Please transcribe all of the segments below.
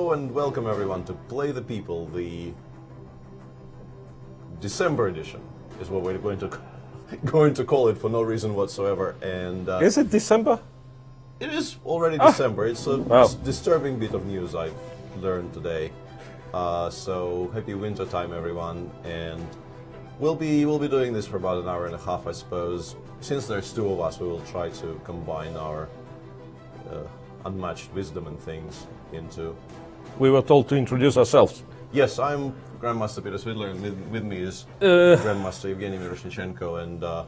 Hello and welcome everyone to Play the People, the December edition is what we're going to call it for no reason whatsoever. And is it December? It is already December. It's a disturbing bit of news I've learned today. So happy winter time, everyone, and we'll be doing this for about an hour and a half, I suppose. Since there's two of us, we will try to combine our unmatched wisdom and things into. We were told to introduce ourselves. Yes, I'm Grandmaster Peter Svidler, and with me is Grandmaster Evgeny Miroshnichenko, and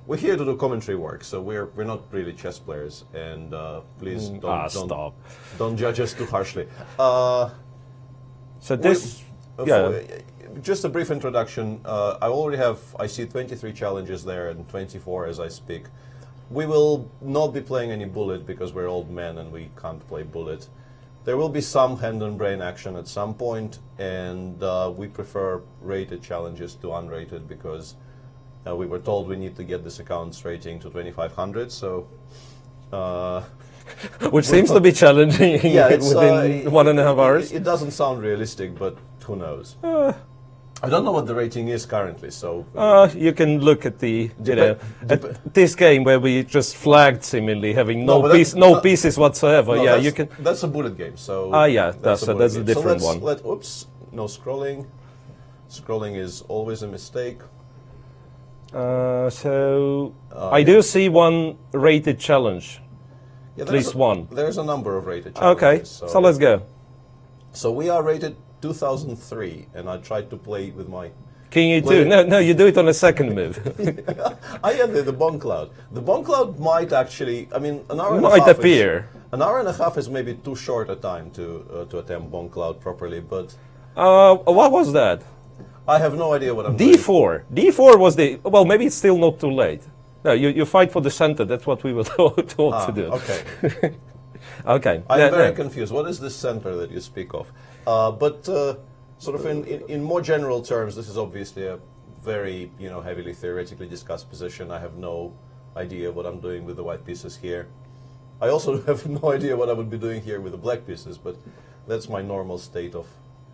we're here to do commentary work. So we're not really chess players, and please don't judge us too harshly. So this, just a brief introduction. I see 23 challenges there and 24 as I speak. We will not be playing any bullet because we're old men and we can't play bullet. There will be some hand and brain action at some point, and we prefer rated challenges to unrated because we were told we need to get this account's rating to 2500. So, which seems to be challenging within 1.5 hours. It doesn't sound realistic, but who knows? I don't know what the rating is currently, so... you can look at the, at this game where we just flagged seemingly, having no pieces whatsoever. No, you can... That's a bullet game, so... that's a different one. Oops, no scrolling. Scrolling is always a mistake. I do see one rated challenge. Yeah, at least one. There's a number of rated challenges. Okay, so let's go. So we are rated 2003, and I tried to play with my... King E2. No, you do it on a second move. I had the Bomb Cloud. The Bomb Cloud might actually, I mean, an hour and a half appear. An hour and a half is maybe too short a time to attempt Bomb Cloud properly, but... what was that? I have no idea what I'm doing. D4. D4 was the... Well, maybe it's still not too late. No, you fight for the center. That's what we were told to do. Okay. Okay. I'm very confused. What is this center that you speak of? But sort of in more general terms, this is obviously a very heavily theoretically discussed position. I have no idea what I'm doing with the white pieces here. I also have no idea what I would be doing here with the black pieces, but that's my normal state of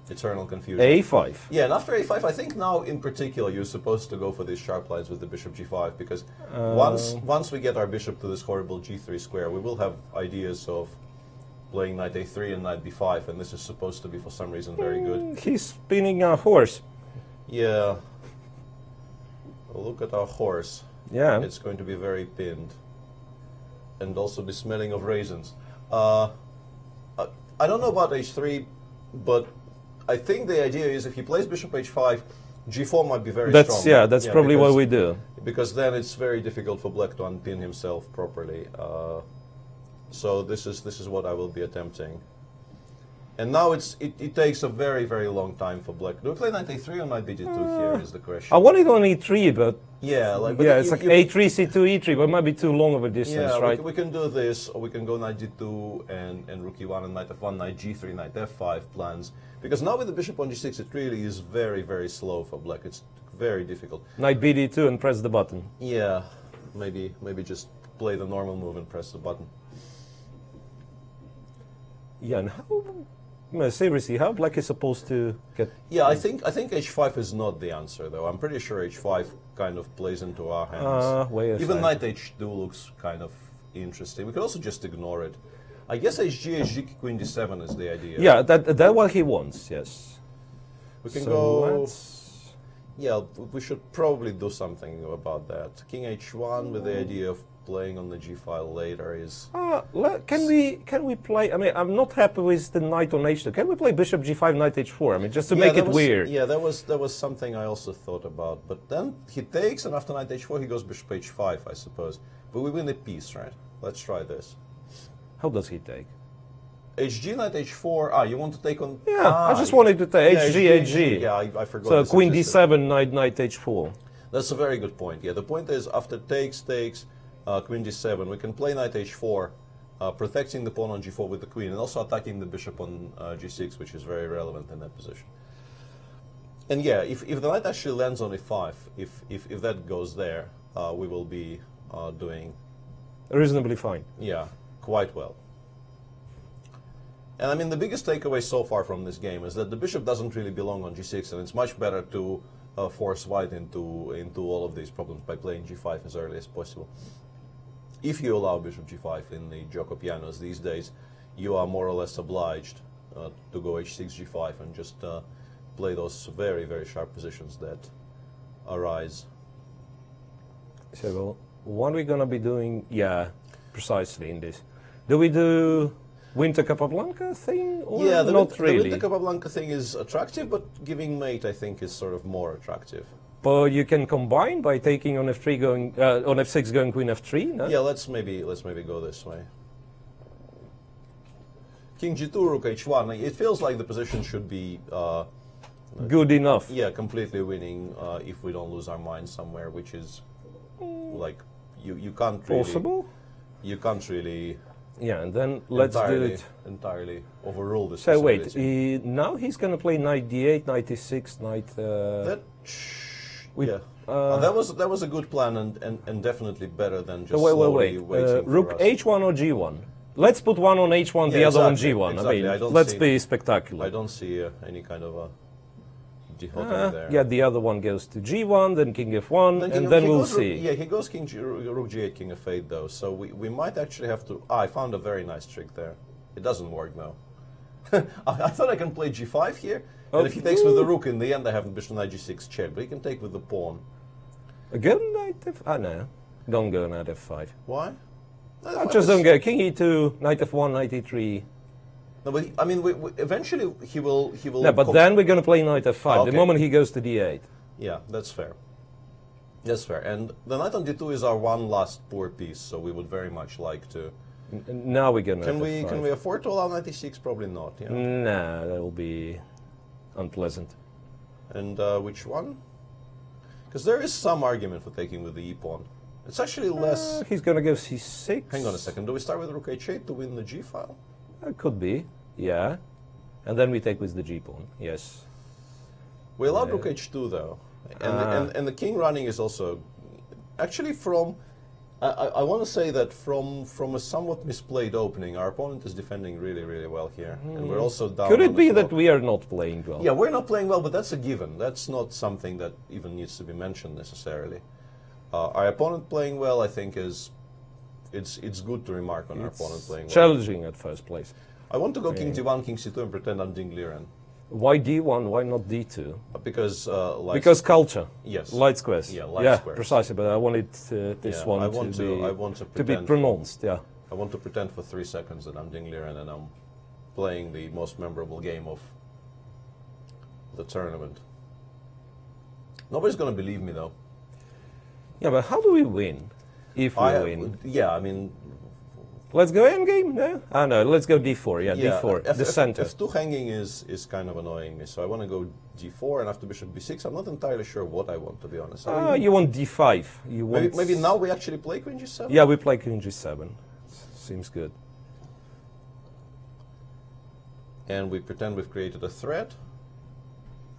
eternal confusion. A5. Yeah, and after A5, I think now in particular you're supposed to go for these sharp lines with the bishop G5, because once we get our bishop to this horrible G3 square, we will have ideas of playing knight A3 and knight B5, and this is supposed to be for some reason very good. He's spinning a horse. Yeah. Look at our horse. Yeah. It's going to be very pinned. And also be smelling of raisins. I don't know about H3, but I think the idea is if he plays bishop H5, G4 might be very strong. Yeah, that's probably what we do. Because then it's very difficult for black to unpin himself properly. So this is what I will be attempting. And now it takes a very, very long time for black. Do we play knight A3 or knight BG2 here is the question. I wanted on E3, but... Yeah, it's like A3, C2, E3, but it might be too long of a distance, right? We can do this, or we can go knight G2 and rook E1 and knight F1, knight G3, knight F5 plans. Because now with the bishop on G6, it really is very, very slow for black. It's very difficult. Knight BD2 and press the button. Yeah, maybe just play the normal move and press the button. Yeah, and how, seriously, how black is supposed to get... Yeah, I think H5 is not the answer, though. I'm pretty sure H5 kind of plays into our hands. Even knight H2 looks kind of interesting. We could also just ignore it. I guess HG, Queen D7 is the idea. Yeah, that's what he wants, yes. We can go... Yeah, we should probably do something about that. King H1 with the idea of playing on the G file later is... Can we play... I mean, I'm not happy with the knight on H2. Can we play bishop G5, knight H4? I mean, just to make it weird. Yeah, that was something I also thought about. But then he takes, and after knight H4 he goes bishop H5, I suppose. But we win the piece, right? Let's try this. How does he take? HG, knight H4. You want to take on... Yeah, I just wanted to take HG. Yeah, I forgot. So Queen D7, knight H4. That's a very good point. Yeah, the point is after takes, Queen D7, we can play knight H4, protecting the pawn on G4 with the queen, and also attacking the bishop on G6, which is very relevant in that position. And yeah, if the knight actually lands on E5, if that goes there, we will be doing reasonably fine. Yeah, quite well. And I mean, the biggest takeaway so far from this game is that the bishop doesn't really belong on g6, and it's much better to force white into all of these problems by playing g5 as early as possible. If you allow bishop g5 in the Giocopianos these days, you are more or less obliged to go h6, g5, and just play those very, very sharp positions that arise. So what are we going to be doing? Yeah, precisely in this. Do we do Winter Capablanca thing? Or Yeah, not really. The Winter Capablanca thing is attractive, but giving mate, I think, is sort of more attractive. But you can combine by taking on f3 going on f6 going queen f3. No? Yeah, let's maybe go this way. King g2, rook h1. It feels like the position should be good enough. yeah, completely winning if we don't lose our minds somewhere, which is like you can't really Possible. you can't really Yeah, and then let's do it. entirely overrule this. So wait, possibility. now he's going to play knight d8, knight e6, knight. Yeah, that was a good plan and definitely better than just wait. slowly waiting Rook for us. h1 or g1. Let's put one on h1, the Yeah, other exactly, on g1. exactly. I I mean, don't let's see- be spectacular. I don't see any kind of a dichotomy there. Yeah, the other one goes to g1, then king f1, King and of- then he we'll goes rook- see. Yeah, he goes king rook g8, king f8 though. So we might actually have to. I found a very nice trick there. It doesn't work though. I thought I can play g5 here, and if he takes with the rook, in the end I have bishop knight g6 check, but he can take with the pawn. Again, knight f. No, don't go knight f5. Why? Just don't go king e2, knight f1, knight e3. No, but I mean, eventually he will. No, but then we're going to play knight f5. Okay. The moment he goes to d8. Yeah, that's fair. That's fair. And the knight on d2 is our one last poor piece, so we would very much like to. Now we're going to. Can we afford to allow knight e6? Probably not. Yeah. Nah, that will be unpleasant. And which one? Because there is some argument for taking with the e pawn. It's actually less. He's going to go c6. Hang on a second. Do we start with rook h8 to win the g file? Could be, yeah. And then we take with the g pawn. Yes. We allowed rook h2 though, and the king running is also actually from. I want to say that from a somewhat misplayed opening, our opponent is defending really, really well here, and we're also down. Could on it be the that flop. we are not playing well? Yeah, we're not playing well, but that's a given. That's not something that even needs to be mentioned necessarily. Our opponent playing well, I think, is it's good to remark on our opponent playing well. Challenging at first place. I want to go king d1, king c2, and pretend I'm Ding Liren. Why d1? Why not d2? Because Because culture. Yes. Light squares. Yeah, light squares. Precisely. But I wanted this Yeah, one I want to to be pretend pronounced. Yeah. I want to pretend for 3 seconds that I'm Ding Liren and I'm playing the most memorable game of the tournament. Nobody's going to believe me though. Yeah, but how do we win? If we win, Yeah, I mean, let's go endgame. No, no. Let's go d4. Yeah, yeah, d4. The center. F2 hanging is kind of annoying me, so I want to go g4 and after bishop b6. I'm not entirely sure what I want, to be honest. You want d5. You want maybe now we actually play queen g7? Yeah, we play queen g7. Seems good. And we pretend we've created a threat.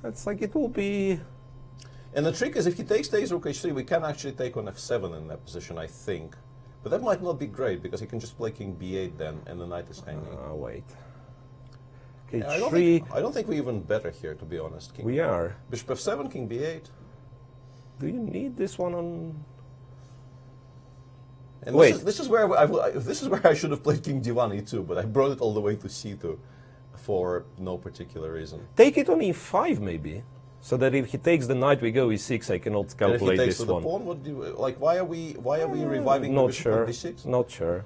It's like it will be. And the trick is, if he takes rook h3, we can actually take on f7 in that position, I think. But that might not be great, because he can just play king b8 then, and the knight is hanging. Wait. Okay, Yeah, I don't think we're even better here, to be honest. We are. Bishop f7, king b8. Do you need this one on? And Wait. This is where this is where I should have played king d1, e2, but I brought it all the way to c2 for no particular reason. Take it on e5 maybe, so that if he takes the knight, we go e6. I cannot And if calculate he takes this with one. the pawn, what do you, like? Why are we reviving the Not bishop sure. on d6? Not sure.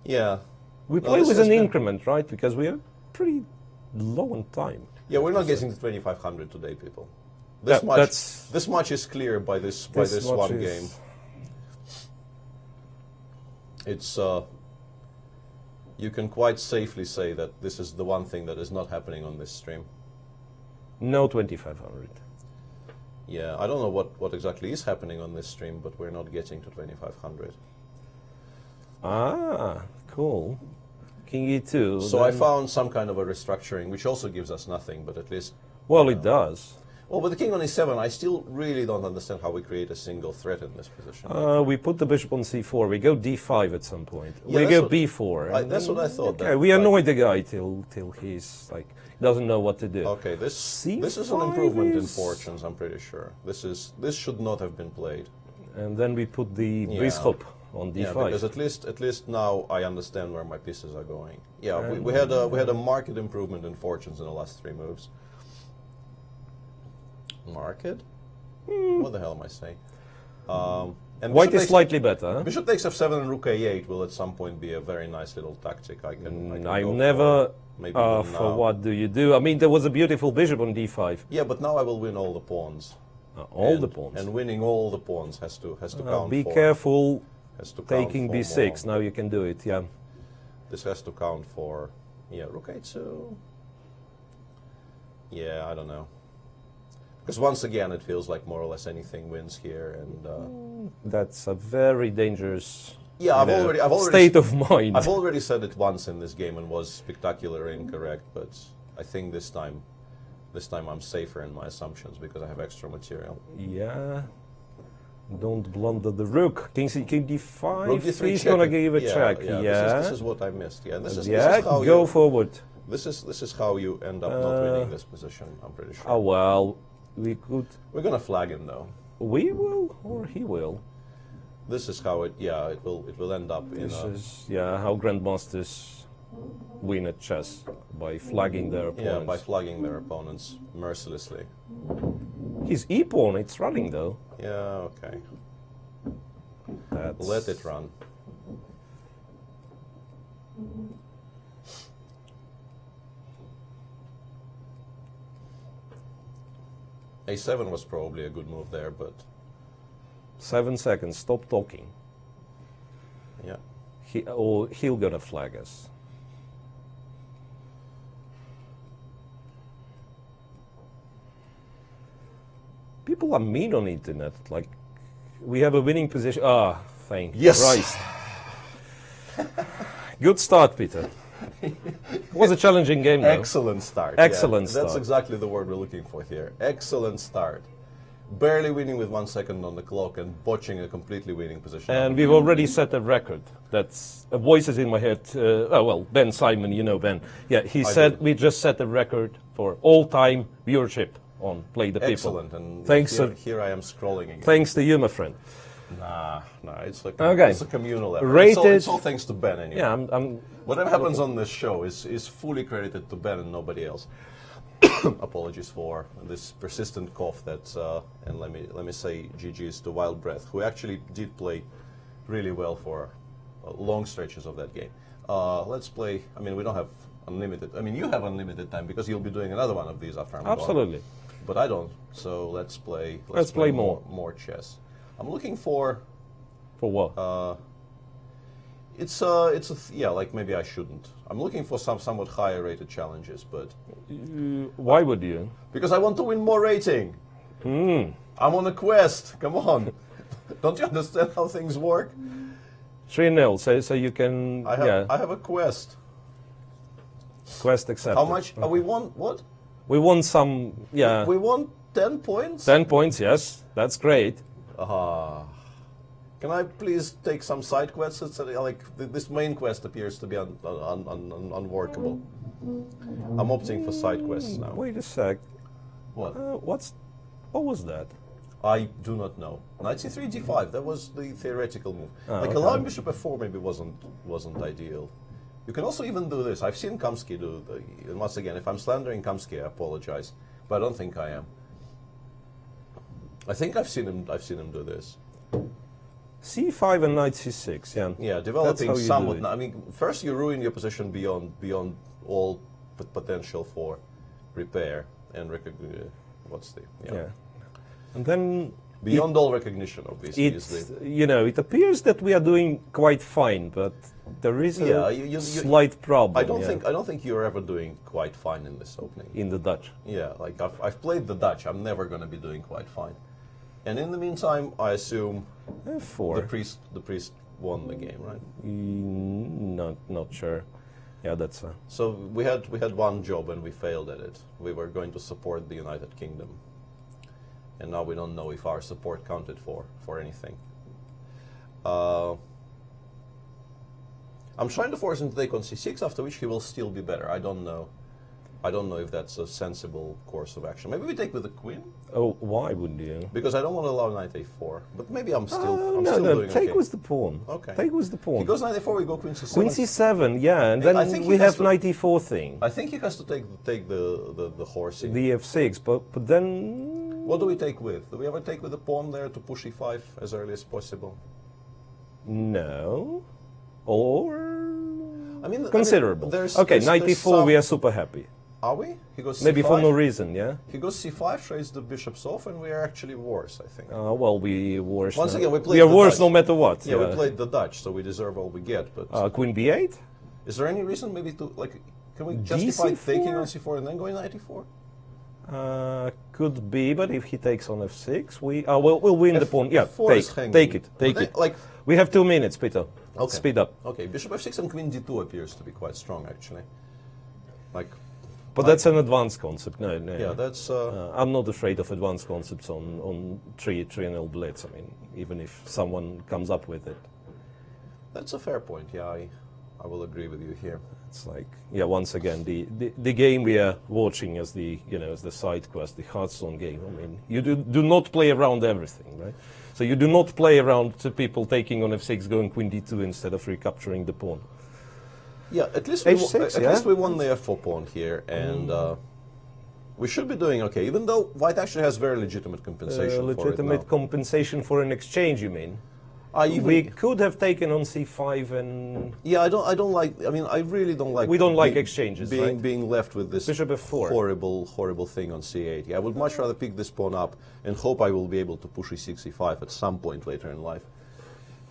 Yeah. We No, play this with has an been- increment, right? Because we are pretty low on time. Yeah, we're not getting to 2,500 today, people. Yeah, This much is clear by this much one is- game. It's you can quite safely say that this is the one thing that is not happening on this stream. No 2,500. Yeah, I don't know what exactly is happening on this stream, but we're not getting to 2,500. Ah, cool. King e2. So I then- found some kind of a restructuring, which also gives us nothing, but at least. Well, it does. Well, with the king on e7, I still really don't understand how we create a single threat in this position. We put the bishop on c4. We go d5 at some point. Yeah, we that's go what- b4. and that's then- what I thought. Okay, that, we like- annoy the guy till he's like doesn't know what to do. Okay, this is an C5 improvement in is- fortunes. I'm pretty sure. This should not have been played. And then we put the Yeah. bishop on d5. Yeah, because at least now I understand where my pieces are going. Yeah, we had a marked improvement in fortunes in the last 3 moves. Market? What the hell am I saying? And White bishop is takes- slightly better. Huh? Bishop takes f7 and rook a8 will at some point be a very nice little tactic. I can I'm go never. for. Maybe even For now. what do you do? I mean, there was a beautiful bishop on d5. Yeah, but now I will win all the pawns. All And- the pawns. And winning all the pawns has to count. Be for, careful Has to count taking for b6. more. Now you can do it. Yeah. This has to count for. Yeah, rook a2. Yeah, I don't know. Because once again, it feels like more or less anything wins here, and That's a very dangerous. yeah, I've you know, already state of mind. I've already said it once in this game and was spectacularly incorrect, but I think this time I'm safer in my assumptions because I have extra material. Yeah. Don't blunder the rook. King d5. Rook d3 He's check gonna it. give a check. Yeah. This is what I missed. Yeah, this is how Go you, forward. This is how you end up not winning this position. I'm pretty sure. Oh well, we could. We're gonna flag him though. We will, or he will. This is how it. Yeah, it will end up in This a. is how grandmasters win at chess by flagging their Yeah, opponents. by flogging their opponents mercilessly. His e pawn, it's running though. Yeah, okay. That's Let it run. A7 was probably a good move there, but 7 seconds. Stop talking. yeah. He'll gonna flag us. People are mean on internet. Like, we have a winning position. Ah, thank Yes. Christ. Good start, Peter. It was a challenging game, though. Excellent start. Excellent yeah. That's start. exactly the word we're looking for here. Excellent start. Barely winning with 1 second on the clock and botching a completely winning position. And we've already set a record. That's voices in my head. Ben Simon, you know Ben. Yeah, he said do. we just set a record for all-time viewership on Play the People. Excellent. And Thanks, here I am scrolling again. Thanks to you, my friend. Nah, it's a, Okay. it's a communal effort. Rated- It's all thanks to Ben anyway. Yeah, I'm Whatever happens on this show is fully credited to Ben and nobody else. Apologies for this persistent cough. And let me say GG's to Wild Breath, who actually did play really well for long stretches of that game. Let's play. I mean, we don't have unlimited. I mean, you have unlimited time because you'll be doing another one of these after I'm gone. absolutely. But I don't. So let's play. Let's play more. more chess. I'm looking for. For what? Like maybe I shouldn't. I'm looking for some somewhat higher rated challenges, but Why would you? because I want to win more rating. I'm on a quest. Come on. Don't you understand how things work? 3-0. So you can. I have a quest. Quest accepted. How much? We won what? We won some. Yeah. We won 10 points. 10 points. Yes, that's great. Can I please take some side quests? It's like this main quest appears to be unworkable. I'm opting for side quests now. Wait a sec. What? What was that? I do not know. Knight c3 d5. That was the theoretical move. okay. Allowing bishop f4 maybe wasn't ideal. You can also even do this. I've seen Kamsky do. And once again, if I'm slandering Kamsky, I apologize, but I don't think I am. I think I've seen him do this. C5 and Knight C6. Yeah. Yeah, That's developing how you do somewhat. it. I mean, first you ruin your position beyond all potential for repair and what's the Yeah. And then beyond all recognition, obviously. it appears that we are doing quite fine, but there is a slight problem. I don't think you're ever doing quite fine in this opening. in the Dutch. Yeah, like I've played the Dutch. I'm never going to be doing quite fine. And in the meantime, I assume F4. the priest won the game, right? Not sure. Yeah, that's So we had one job and we failed at it. We were going to support the United Kingdom. And now we don't know if our support counted for anything. I'm trying to force him to take on c6, after which he will still be better. I don't know. I don't know if that's a sensible course of action. Maybe we take with the queen. Oh, why would you? Because I don't want to allow knight a4. But maybe I'm still doing take okay. with the pawn. Okay. Take with the pawn. He goes knight a4, we go queen c7. Queen c7, yeah, and then I think we he has have to- knight e4 thing. I think he has to take the horse in. The f6, but then... What do we take with? Do we ever take with the pawn there to push e5 as early as possible? No. Or... I mean, considerable. There's- okay, there's- knight there's e4, some- we are super happy. Are we? He goes Maybe c5. for no reason, yeah? He goes c5, trades the bishops off, and we are actually worse, I think. Well, we worse. Once again, we we played are the worse Dutch. no matter what. Yeah, we played the Dutch, so we deserve all we get. But Queen b8? is there any reason maybe to, like, can we justify GC4? taking on c4 and then going knight e4? Could be, but if he takes on f6, we'll win the pawn. Yeah, F4 is hanging. take it. But then, like, We have 2 minutes, Peter. Okay. Speed up. Okay, bishop f6 and queen d2 appears to be quite strong, actually. Like, But that's an advanced concept. No. yeah, that's. I'm not afraid of advanced concepts on 3-0 blitz. I mean, even if someone comes up with it. That's a fair point. Yeah, I will agree with you here. It's like, yeah, once again, the game we are watching as the side quest, the Hearthstone game. I mean, you do not play around everything, right? So you do not play around to people taking on f6, going queen d2 instead of recapturing the pawn. Yeah, at least we, H6, at yeah? least we won the f4 pawn here, and we should be doing okay. Even though white actually has very legitimate compensation for it Legitimate now. compensation for an exchange, you mean? I We could have taken on c5 and Yeah, I don't like. I mean, I really don't like. We don't like exchanges, right? Being left with this Bishop f4. horrible thing on c8. Yeah, I would much rather pick this pawn up and hope I will be able to push e6, e5 at some point later in life.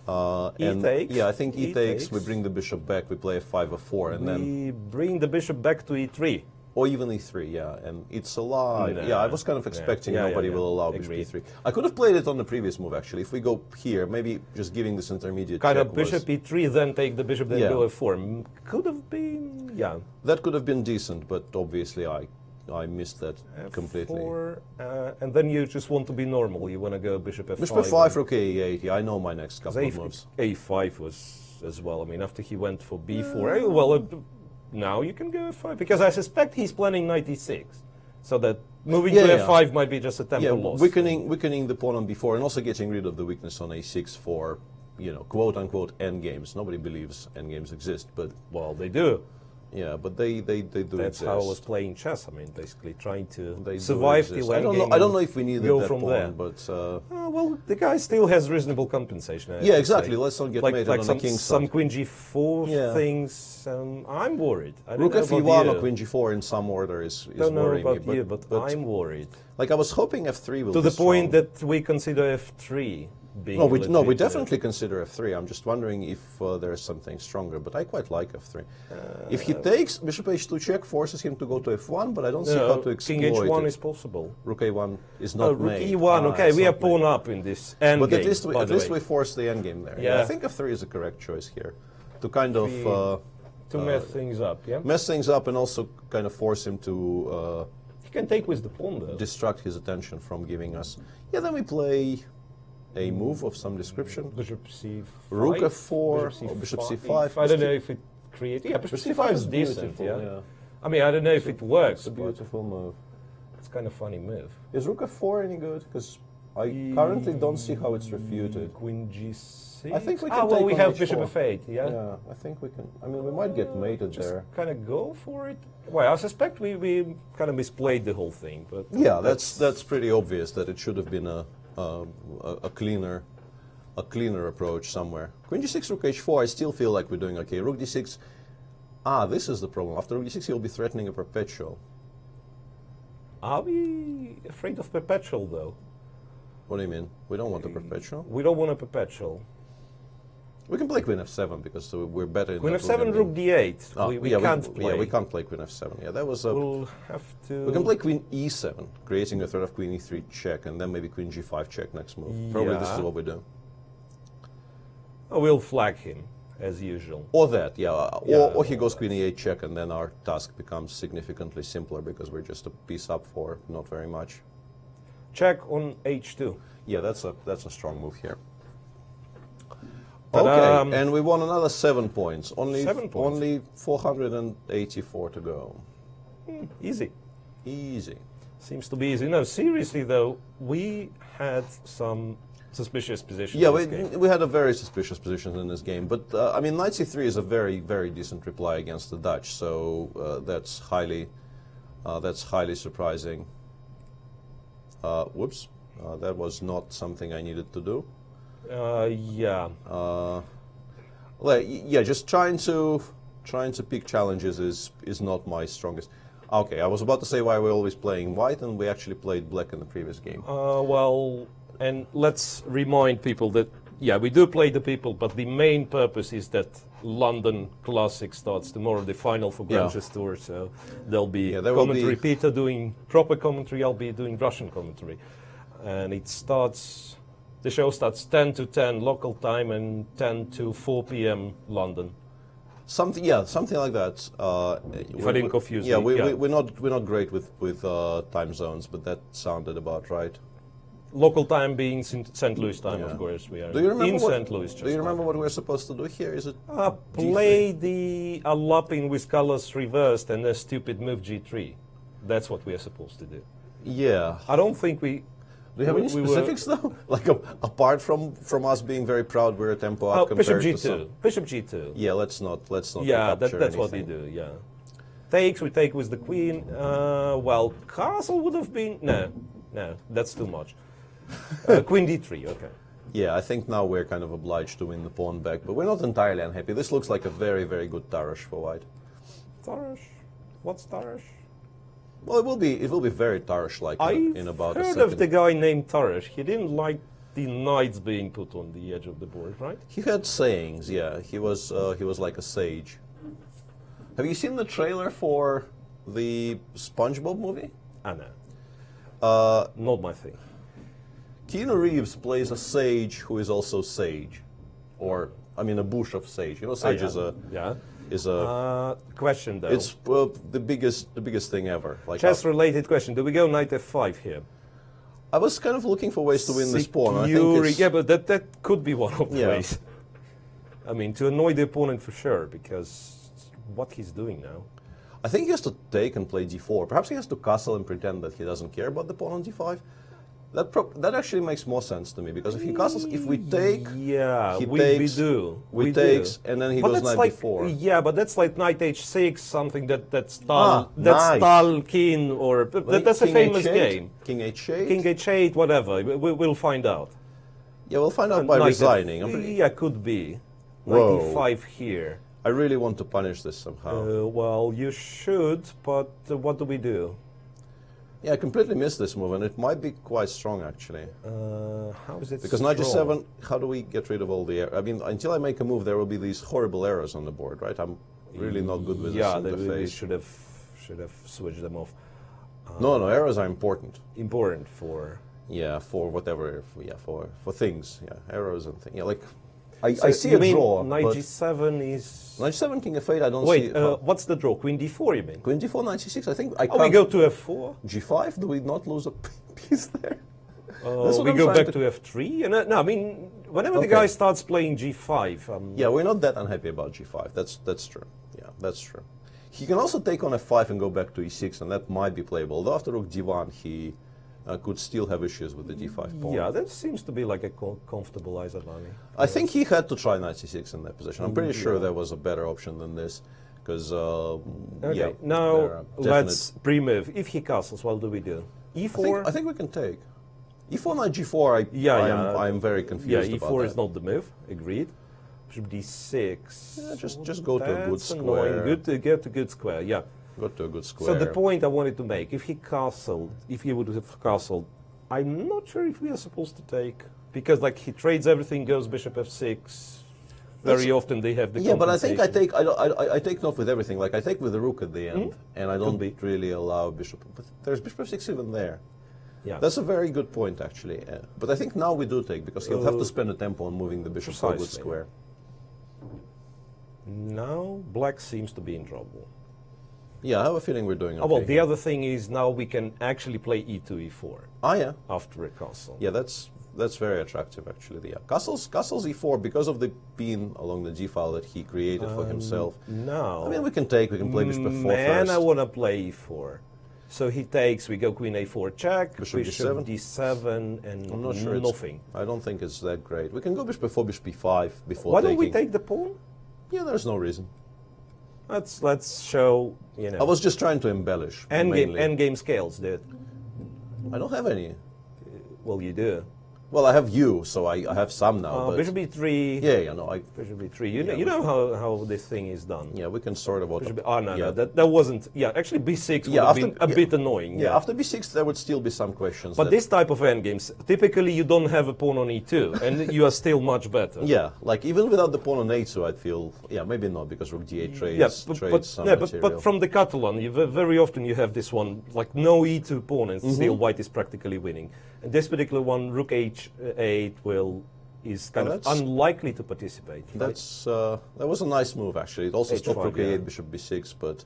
And takes. yeah, I think e E takes. takes. We bring the bishop back. We play f5, f4, and then we bring the bishop back to e3. or even e3. Yeah, and it's alive. No. Yeah, I was kind of expecting Yeah, nobody yeah. will allow bishop Agreed. e3. I could have played it on the previous move actually. If we go here, maybe just giving this intermediate Kind check of bishop was, e3, then take the bishop, then Yeah. go f4. Could have been, yeah. that could have been decent, but obviously I missed that completely. F4, and then you just want to be normal. You want to go bishop f5. Bishop f5, rook a8. Yeah, I know my next couple of moves. A5 was as well. I mean, after he went for b4, well, now you can go f5 because I suspect he's planning knight e6, so that moving Yeah, to yeah. f5 might be just a tempo Yeah, loss. weakening the pawn on b4 and also getting rid of the weakness on a6 for, quote unquote endgames. Nobody believes endgames exist, but Well, they do. yeah, but they do That's exist. how I was playing chess. I mean, basically trying to They do survive the exist. late game. I don't know if we needed go that from pawn, there. but Well, the guy still has reasonable compensation. I have yeah, to exactly. say. Let's not get Like, mated like on some, the king's some side. queen g4 Yeah. things. I'm worried. I don't Rook know f1 about or you. queen g4 in some order is Don't know worrying about me. you, but I'm worried. like I was hoping f3 will To be the point strong. that we consider f3 being No, we legitimate. definitely consider f3. I'm just wondering if there's something stronger, but I quite like f3. If he takes bishop h2 check, forces him to go to f1, but I don't see how to exploit king h1 it. is possible. Rook a1 is No, not rook made. e1. Okay, it's we are not pawn made. up in this endgame. But at least by the way. we force the endgame there. Yeah. I think f3 is a correct choice here, to kind of to mess things up. Yeah, mess things up and also kind of force him to he can take with the pawn though. distract his attention from giving us. Yeah, then we play a move of some description. Bishop c5. Rook f4 or bishop c5. I don't know if it creates. Yeah, bishop c5 is decent. Yeah. I mean, I don't know if it works. It's a but beautiful move. It's kind of funny move. Is rook f4 any good? Because I currently don't see how it's refuted. Queen g6. I think we can Ah, well, take we on have h4. bishop f8. Yeah. Yeah, I think we can. I mean, we might get mated Just there. kind of go for it. Well, I suspect we kind of misplayed the whole thing, but Yeah, that's pretty obvious that it should have been a cleaner approach somewhere. Queen g6, rook h4. I still feel like we're doing okay. Rook d6. Ah, this is the problem. After rook d6, he'll be threatening a perpetual. Are we afraid of perpetual though? What do you mean? We don't want a perpetual. We don't want a perpetual. We can play queen f7 because we're better in Queen that f7, endgame. rook d8. Ah, we yeah, can't play. Yeah, we can't play queen f7. Yeah, that was a. We'll have to. We can play queen e7, creating a threat of queen e3 check, and then maybe queen g5 check next move. Probably this is Yeah. what we do. Oh, we'll flag him as usual. Or that, yeah. Yeah, Or he goes queen e8 check, and then our task becomes significantly simpler because we're just a piece up for not very much. check on h2. Yeah, that's a strong move here. But, Okay, and we won another 7 points. 7 points. Only 484 to go. Easy. Easy. Seems to be easy. No, seriously though, we had some suspicious positions. Yeah, in this game. we had a very suspicious position in this game, but I mean, knight c3 is a very, very decent reply against the Dutch, so that's highly surprising. Whoops, that was not something I needed to do. Yeah. Well, yeah, just trying to pick challenges is not my strongest. Okay, I was about to say why we're always playing white, and we actually played black in the previous game. Well, and let's remind people that, yeah, we do play the people, but the main purpose is that London Classic starts tomorrow, the final for Granges Tour, so there'll be commentary. Peter doing proper commentary, I'll be doing Russian commentary. And it starts, the show starts 10 to 10 local time and 10 to 4 p.m. London. Something like that. If I didn't confuse you. Yeah, we're not great with time zones, but that sounded about right. Local time being St. Louis time, of course. We are in St. Louis. Do you remember what we're supposed to do here? Is it play the Alapin with colors reversed and a stupid move g3? That's what we are supposed to do. Yeah. I don't think we. Do you have any specifics though? Like apart from us being very proud, we're a tempo up Bishop compared g2. to Bishop g2. Yeah, let's not. Yeah, that's anything. What we do. Yeah. Takes, we take with the queen. Well, castle would have been no, that's too much. Queen d3. Okay. Yeah, I think now we're kind of obliged to win the pawn back, but we're not entirely unhappy. This looks like a very, very good Tarash for white. Tarash? What's Tarash? Well, it will be very Tarash-like in about a second. I've heard of the guy named Tarash. He didn't like the knights being put on the edge of the board, right? He had sayings. Yeah, he was like a sage. Have you seen the trailer for the SpongeBob movie? No. Not my thing. Keanu Reeves plays a sage who is also sage, or I mean a bush of sage. You know, sage is a question though. It's the biggest thing ever. Like chess-related question. Do we go knight f5 here? I was kind of looking for ways to win this pawn. I think yeah, but that could be one of the ways. I mean, to annoy the opponent for sure, because what he's doing now. I think he has to take and play d4. Perhaps he has to castle and pretend that he doesn't care about the pawn on d5. That actually makes more sense to me, because if he castles, if we take, we takes, and then he goes knight b4. Yeah, but that's like knight h6, something that's Tal king, or that's a famous game. King h8. King h8, whatever. We'll find out. Yeah, we'll find out by resigning. Yeah, could be. Knight e5 here. I really want to punish this somehow. Well, you should, but what do we do? Yeah, I completely missed this move, and it might be quite strong, actually. How is it because knight g7, how do we get rid of all the... I mean, until I make a move, there will be these horrible errors on the board, right? I'm really not good with this interface. Yeah, we should have switched them off. No, errors are important. Important for... Yeah, for whatever, for things, errors and things. Yeah, like... I see a draw. Knight g7 is... Knight g7, king f8, I don't see... Wait, what's the draw? Queen d4, you mean? Queen d4, knight c6, I think I can't... we go to f4? g5, do we not lose a piece there? We go back to f3? No, I mean, whenever the guy starts playing g5... yeah, we're not that unhappy about g5, that's true. Yeah, that's true. He can also take on f5 and go back to e6, and that might be playable. Although after rook d1, he... could still have issues with the d5 pawn. Yeah, that seems to be like a comfortable Izalani. I think he had to try knight c6 in that position. I'm pretty sure there was a better option than this, because okay. Now let's pre-move. If he castles, what do we do? e4. I think we can take e4 knight g4. I'm very confused. Yeah, e4 about is not the move. Agreed. Bishop d6. Yeah, just go to a good square. Annoying. Good to get a good square. Yeah. Got to a good square. So the point I wanted to make, if he would have castled, I'm not sure if we are supposed to take, because like he trades everything, goes bishop f6. Very often they have the but I think I take not with everything. Like I take with the rook at the end, and I don't really allow bishop. But there's bishop f6 even there. Yeah, that's a very good point actually. But I think now we do take, because he'll have to spend a tempo on moving the bishop to a good square. Now black seems to be in trouble. Yeah, I have a feeling we're doing okay. Oh, well, the here. other thing is now we can actually play e2, e4 Ah, yeah. after a castle. Yeah, that's very attractive, actually. Yeah, castles e4 because of the bean along the g file that he created for himself. No. I mean, we can play bishop f4 Man, first. I want to play e4. So he takes, we go queen a4 check, Bishop bishop d7. d7, and I'm not sure nothing. I don't think it's that great. We can go bishop f4, bishop b5 before Why taking. don't we take the pawn? Yeah, there's no reason. Let's show, you know. I was just trying to embellish. mainly. Endgame scales, dude. I don't have any. Well, you do. Well, I have you, so I have some now. But Bishop e3. yeah, no, Bishop e3. Yeah, You know how this thing is done. yeah, we can sort of. No, that wasn't. Yeah, actually b6 would Yeah, have after- been a yeah. bit annoying. Yeah, after b6 there would still be some questions. But that- this type of endgames, typically you don't have a pawn on e2, and you are still much better. Yeah, like even without the pawn on a2, I'd feel. Yeah, maybe not because rook d8 trades. Yeah, trades some material. but from the Catalan, very often you have this one, like no e2 pawn, and still white is practically winning. And this particular one, rook h8, is kind of that's- unlikely to participate. Right? That was a nice move actually. It also stopped H5, rook a8, yeah. bishop b6, but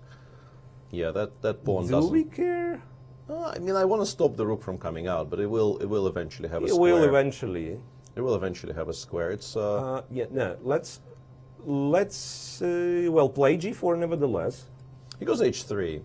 yeah, that pawn Do doesn't. we care? I mean, I want to stop the rook from coming out, but it will eventually have a It square. will eventually. It will eventually have a square. It's Yeah, no. Let's well play g4 nevertheless. he goes h3.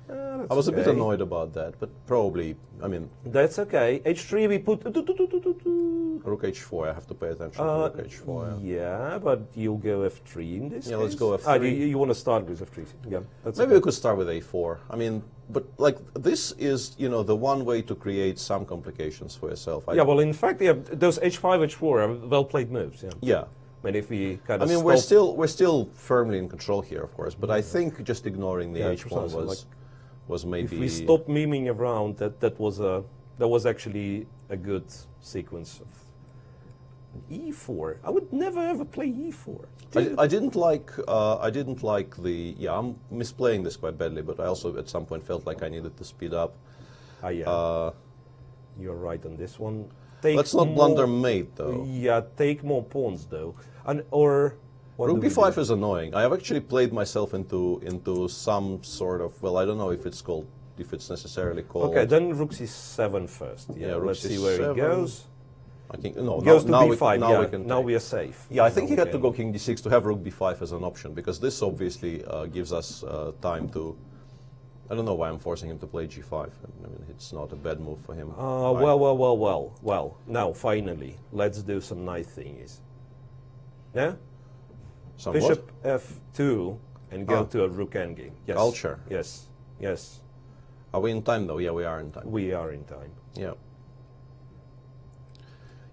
That's I was a bit okay. annoyed about that, but probably, I mean, That's okay. h3 we put. rook h4. I have to pay attention to rook h4. Yeah. Yeah, but you'll go f3 in this. Yeah, let's case? go f3. You want to start with f3? Yeah, that's Maybe okay. we could start with a4. I mean, but like this is, the one way to create some complications for yourself. Yeah, well, in fact, yeah, those h5, h4 are well played moves. Yeah. Yeah. I mean, if we kind I of. mean, we're still firmly in control here, of course. But I think just ignoring the Yeah, h pawn precisely, was maybe. If we stop memeing around, that was actually a good sequence of e4. I would never ever play e4. I didn't like the. Yeah, I'm misplaying this quite badly, but I also at some point felt like I needed to speed up. Yeah. You're right on this one. Take Let's not more- blunder mate though. Yeah, take more pawns though, or what Rook do we b5 do? is annoying. I have actually played myself into some sort of. Well, I don't know if it's necessarily called. Okay, then rook c7 first. Yeah, Yeah, rook let's see where c7. he goes. I think no. Goes now, to now b5. We, now yeah, we can. now take. we are safe. Yeah, I think Now he we had to can- go king d6 to have rook b5 as an option because this obviously gives us time to. I don't know why I'm forcing him to play g5. I mean, it's not a bad move for him. Well. Now, finally, let's do some nice things. Yeah? Somewhat. Bishop f2 and go Ah. to a rook endgame. Yes. Culture. Yes. Are we in time though? Yeah, we are in time. We are in time. Yeah.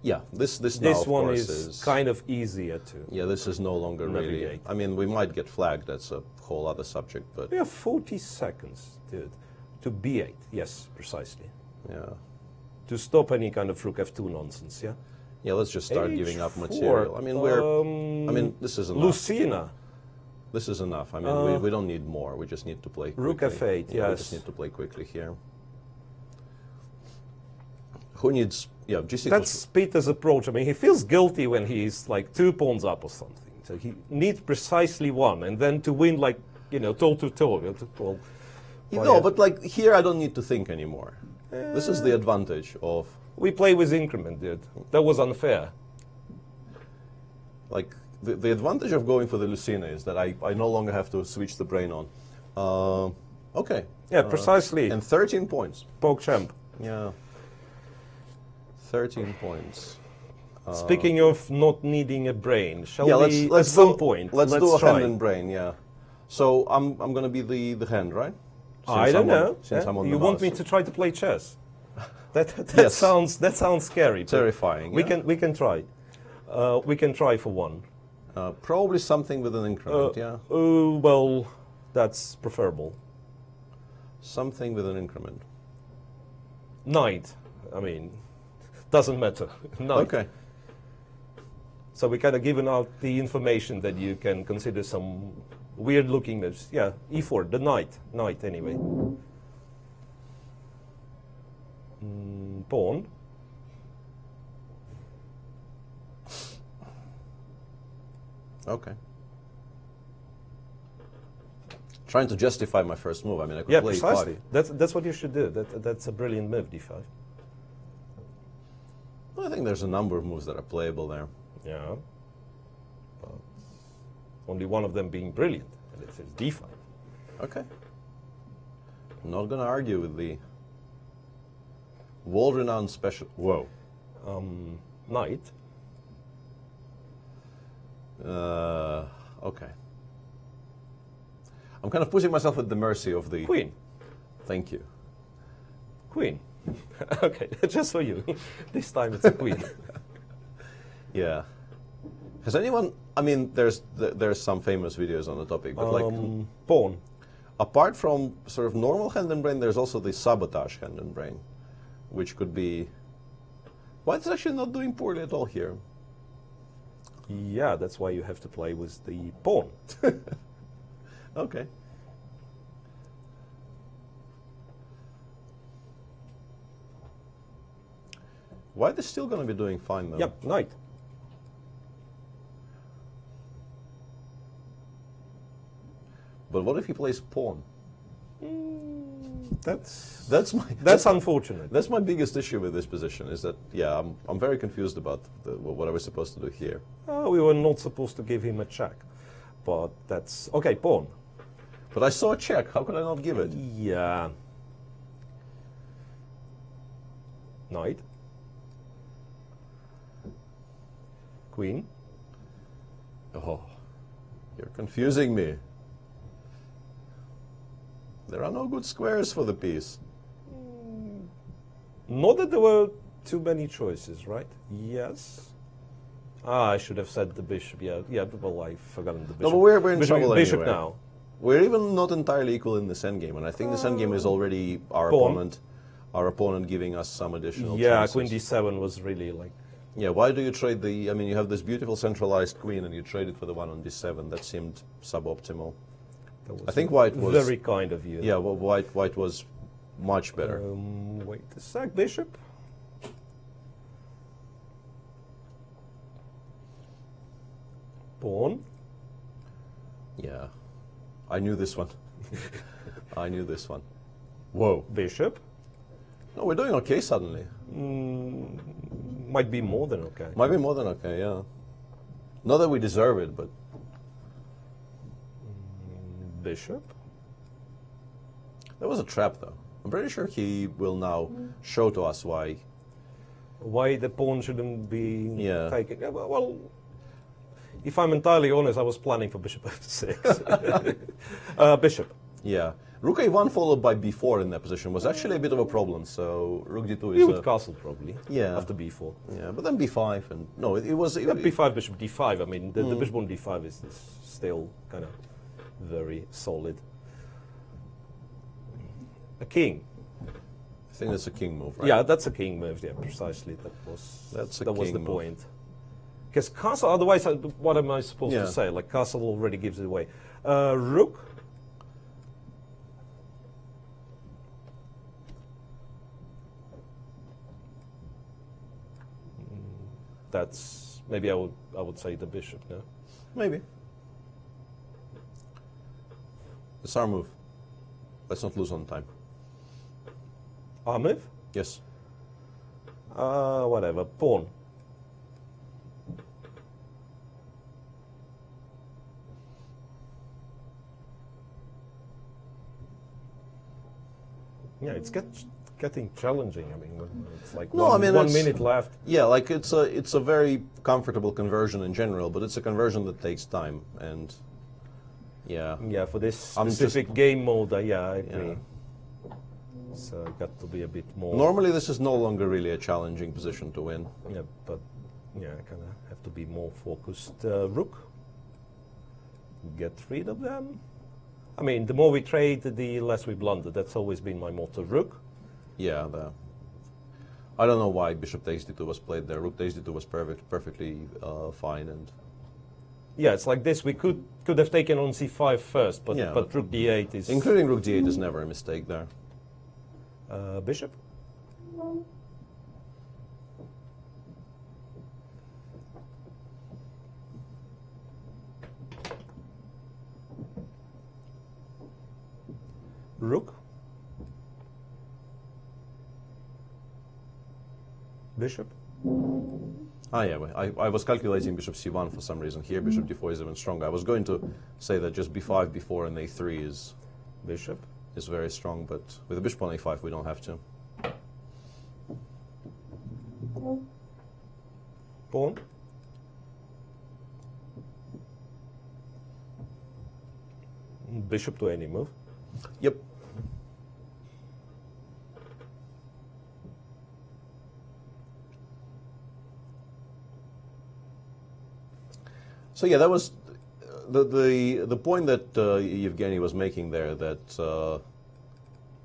Yeah, this now This of one course is kind of easier to. Yeah, this is no longer really. Navigate. I mean, we might get flagged. That's a whole other subject, but We have 40 seconds, dude, to b8. Yes, precisely. yeah, To stop any kind of rook f2 nonsense, yeah? yeah. Let's just start giving up H4, material. I mean, I mean, this is enough. Lucina. This is enough. I mean, we don't need more. We just need to play quickly. Rook f8, Yeah, we yes. just need to play quickly here. Who needs? Yeah, g6. That's Peter's approach. I mean, he feels guilty when he's like 2 pawns up or something. So he needs precisely one, and then to win, like, toe to toe. Well, no, but like here, I don't need to think anymore. This is the advantage of we play with increment, dude. That was unfair. like the advantage of going for the Lucina is that I no longer have to switch the brain on. Okay. Yeah, precisely. And 13 points. Poke champ. Yeah. 13 points. Speaking of not needing a brain, shall Yeah, we let's at some do, point? Let's do a try. hand and brain. Yeah. So I'm going to be the hand, right? I don't know. Since I'm on you the want me mouse. to try to play chess? That Yes. sounds scary. but Terrifying. We yeah? can try. We can try for one. Probably something with an increment. Yeah. Oh well, that's preferable. Something with an increment. Knight. I mean, doesn't matter. Knight. Okay. So we kind of given out the information that you can consider some weird looking moves. Yeah, e4, the knight. Knight anyway. Pawn. Okay. Trying to justify my first move. I mean, I could Yeah, play precisely. E5. That's what you should do. That's a brilliant move, d5. Well, I think there's a number of moves that are playable there. Yeah. But only one of them being brilliant, and it's d5. Okay. I'm not going to argue with the world-renowned special. Whoa. Knight. Okay. I'm kind of putting myself at the mercy of the... Queen. Thank you. Queen. Okay, just for you. This time it's a queen. Yeah. Has anyone... I mean, there's some famous videos on the topic, but Pawn. apart from sort of normal hand and brain, there's also the sabotage hand and brain, which could be... White's actually not doing poorly at all here. Yeah, that's why you have to play with the pawn. Okay. White is still going to be doing fine, though. Yep, knight. But what if he plays pawn? That's unfortunate. That's my biggest issue with this position. Is that I'm very confused about what I was supposed to do here. Oh, we were not supposed to give him a check, but that's okay. Pawn. But I saw a check. How could I not give it? Yeah. Knight. Queen. Oh, you're confusing me. There are no good squares for the piece. Not that there were too many choices, right? Yes. I should have said the bishop. Yeah. Well, I've forgotten the bishop. No, but we're in trouble Bishop anyway. now. We're even not entirely equal in this endgame, and I think this endgame is already our Pawn. opponent giving us some additional Yeah, chances. Queen d7 was really like. Yeah, why do you trade the... I mean, you have this beautiful centralized queen, and you trade it for the one on d7. That seemed suboptimal. That was I think White was... very kind of you. Yeah, well, White was much better. Wait a sec, bishop. Pawn. Yeah, I knew this one. I knew this one. Whoa. Bishop. No, we're doing okay suddenly. Might be more than okay. Might be more than okay, yeah. Not that we deserve it, but... Bishop. That was a trap, though. I'm pretty sure he will now show to us why. Why the pawn shouldn't be Yeah. taken. Yeah, well, if I'm entirely honest, I was planning for bishop f6. Bishop. Yeah. Rook a1 followed by b4 in that position was actually a bit of a problem, so rook d2 You is would castle probably. Yeah. After b4. Yeah, but then b5 and... No, it was... b5, bishop d5. I mean, the bishop on d5 is still kind of very solid. A king. I think that's a king move, right? Yeah, that's a king move. Yeah, precisely. That's a that was king the move. point. Because castle. Otherwise, what am I supposed Yeah. to say? Like castle already gives it away. Rook. That's maybe I would say the bishop. No. Maybe. It's our move. Let's not lose on time. Our move. Yes. Whatever. Pawn. Yeah, it's getting challenging. I mean, it's like No, I mean, 1 it's- minute left. Yeah, like it's a very comfortable conversion in general, but it's a conversion that takes time, and yeah. Yeah, for this I'm just- specific game mode, yeah, I agree. Yeah. So got to be a bit more. Normally, this is no longer really a challenging position to win. Yeah, but yeah, I kind of have to be more focused. Rook. Get rid of them. I mean, the more we trade, the less we blunder. That's always been my motto. Rook. Yeah, I don't know why bishop takes d2 was played there. Rook takes d2 was perfectly fine, and Yeah, it's like this. We could have taken on c5 first, but Yeah, but rook d8 is including rook d8 is never a mistake there. bishop. Rook. Bishop. Ah, yeah, I was calculating bishop c1 for some reason. Here, bishop d4 is even stronger. I was going to say that just b5, b4, and a3 is Bishop. very strong, but with the bishop on a5, we don't have to. Pawn. Bishop to any move. Yep. So yeah, that was the point that Yevgeny was making there, that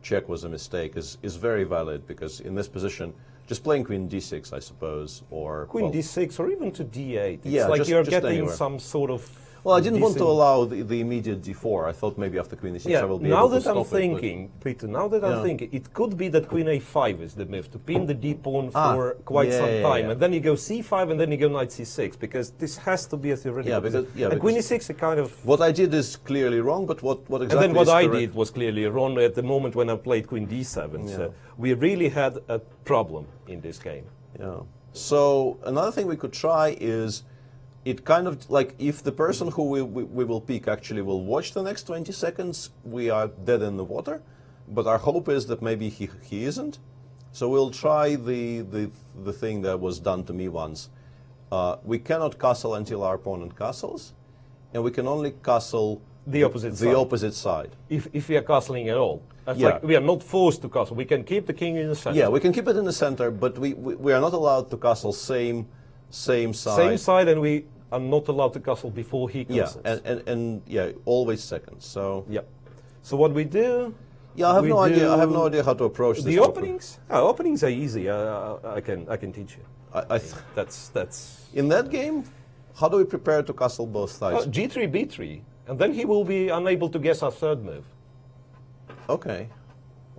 check was a mistake, is very valid, because in this position, just playing queen d6, I suppose, or Queen d6, or even to d8. It's yeah, like just- you're just getting anywhere. some sort of. Well, I didn't want to decent- allow the immediate d4. I thought maybe after queen d6 I will be now able to that stop I'm it, but- thinking, Peter, now that I'm Yeah. thinking, it could be that queen a5 is the move, to pin the d pawn Ah, for quite yeah, some yeah, time, yeah. and then you go c5, and then you go knight c6, because this has to be a theoretical Yeah, because- position. yeah, and queen because- e6 is kind of. What I did is clearly wrong, but what exactly And then what is I correct? did was clearly wrong at the moment when I played queen d7. Yeah. So we really had a problem in this game. Yeah. So another thing we could try is, it kind of like, if the person who we will pick actually will watch the next 20 seconds, we are dead in the water. But our hope is that maybe he isn't. So we'll try the thing that was done to me once. We cannot castle until our opponent castles, and we can only castle The opposite side. The opposite side. If we are castling at all. It's Yeah. like we are not forced to castle. We can keep the king in the center. Yeah, we can keep it in the center, but we are not allowed to castle same side. Same side, and we are not allowed to castle before he Yeah, castles. and yeah, always seconds. So Yeah. So what we do? yeah, I have we no idea. I have do no idea how to approach this. The properly. openings? Openings are easy. I can teach you. I That's in that game, how do we prepare to castle both sides? G3 B3, and then he will be unable to guess our third move. Okay,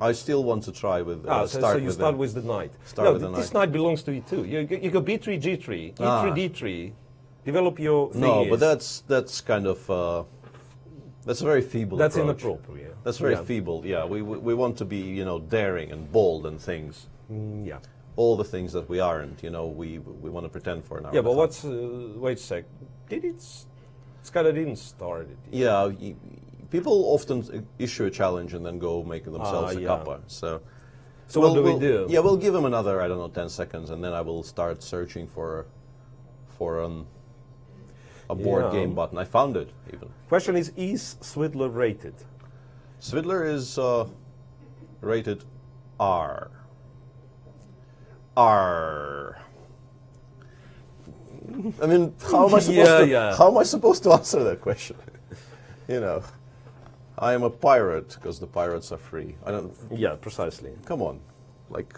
I still want to try with So start you with start them. with the knight. Start with the this knight. knight belongs to E2. You go B3 G3, E3 Ah. D3. Develop your thing. No, but that's kind of that's a very feeble. that's approach. inappropriate. That's very Yeah. feeble. Yeah, we want to be daring and bold and things. Yeah. All the things that we aren't. We want to pretend for an hour. Yeah, but and a half. what's wait a sec. Did it? It's kind of didn't start it. Yeah, people often issue a challenge and then go make themselves a yeah. cuppa. So what do we do? Yeah, we'll give him another, I don't know, 10 seconds, and then I will start searching for a board Yeah. game button. I found it even. Question is Svidler rated? Svidler is rated R. R. I mean, how am I supposed to? Yeah. How am I supposed to answer that question? I am a pirate because the pirates are free. I don't. Yeah, precisely. Come on, like,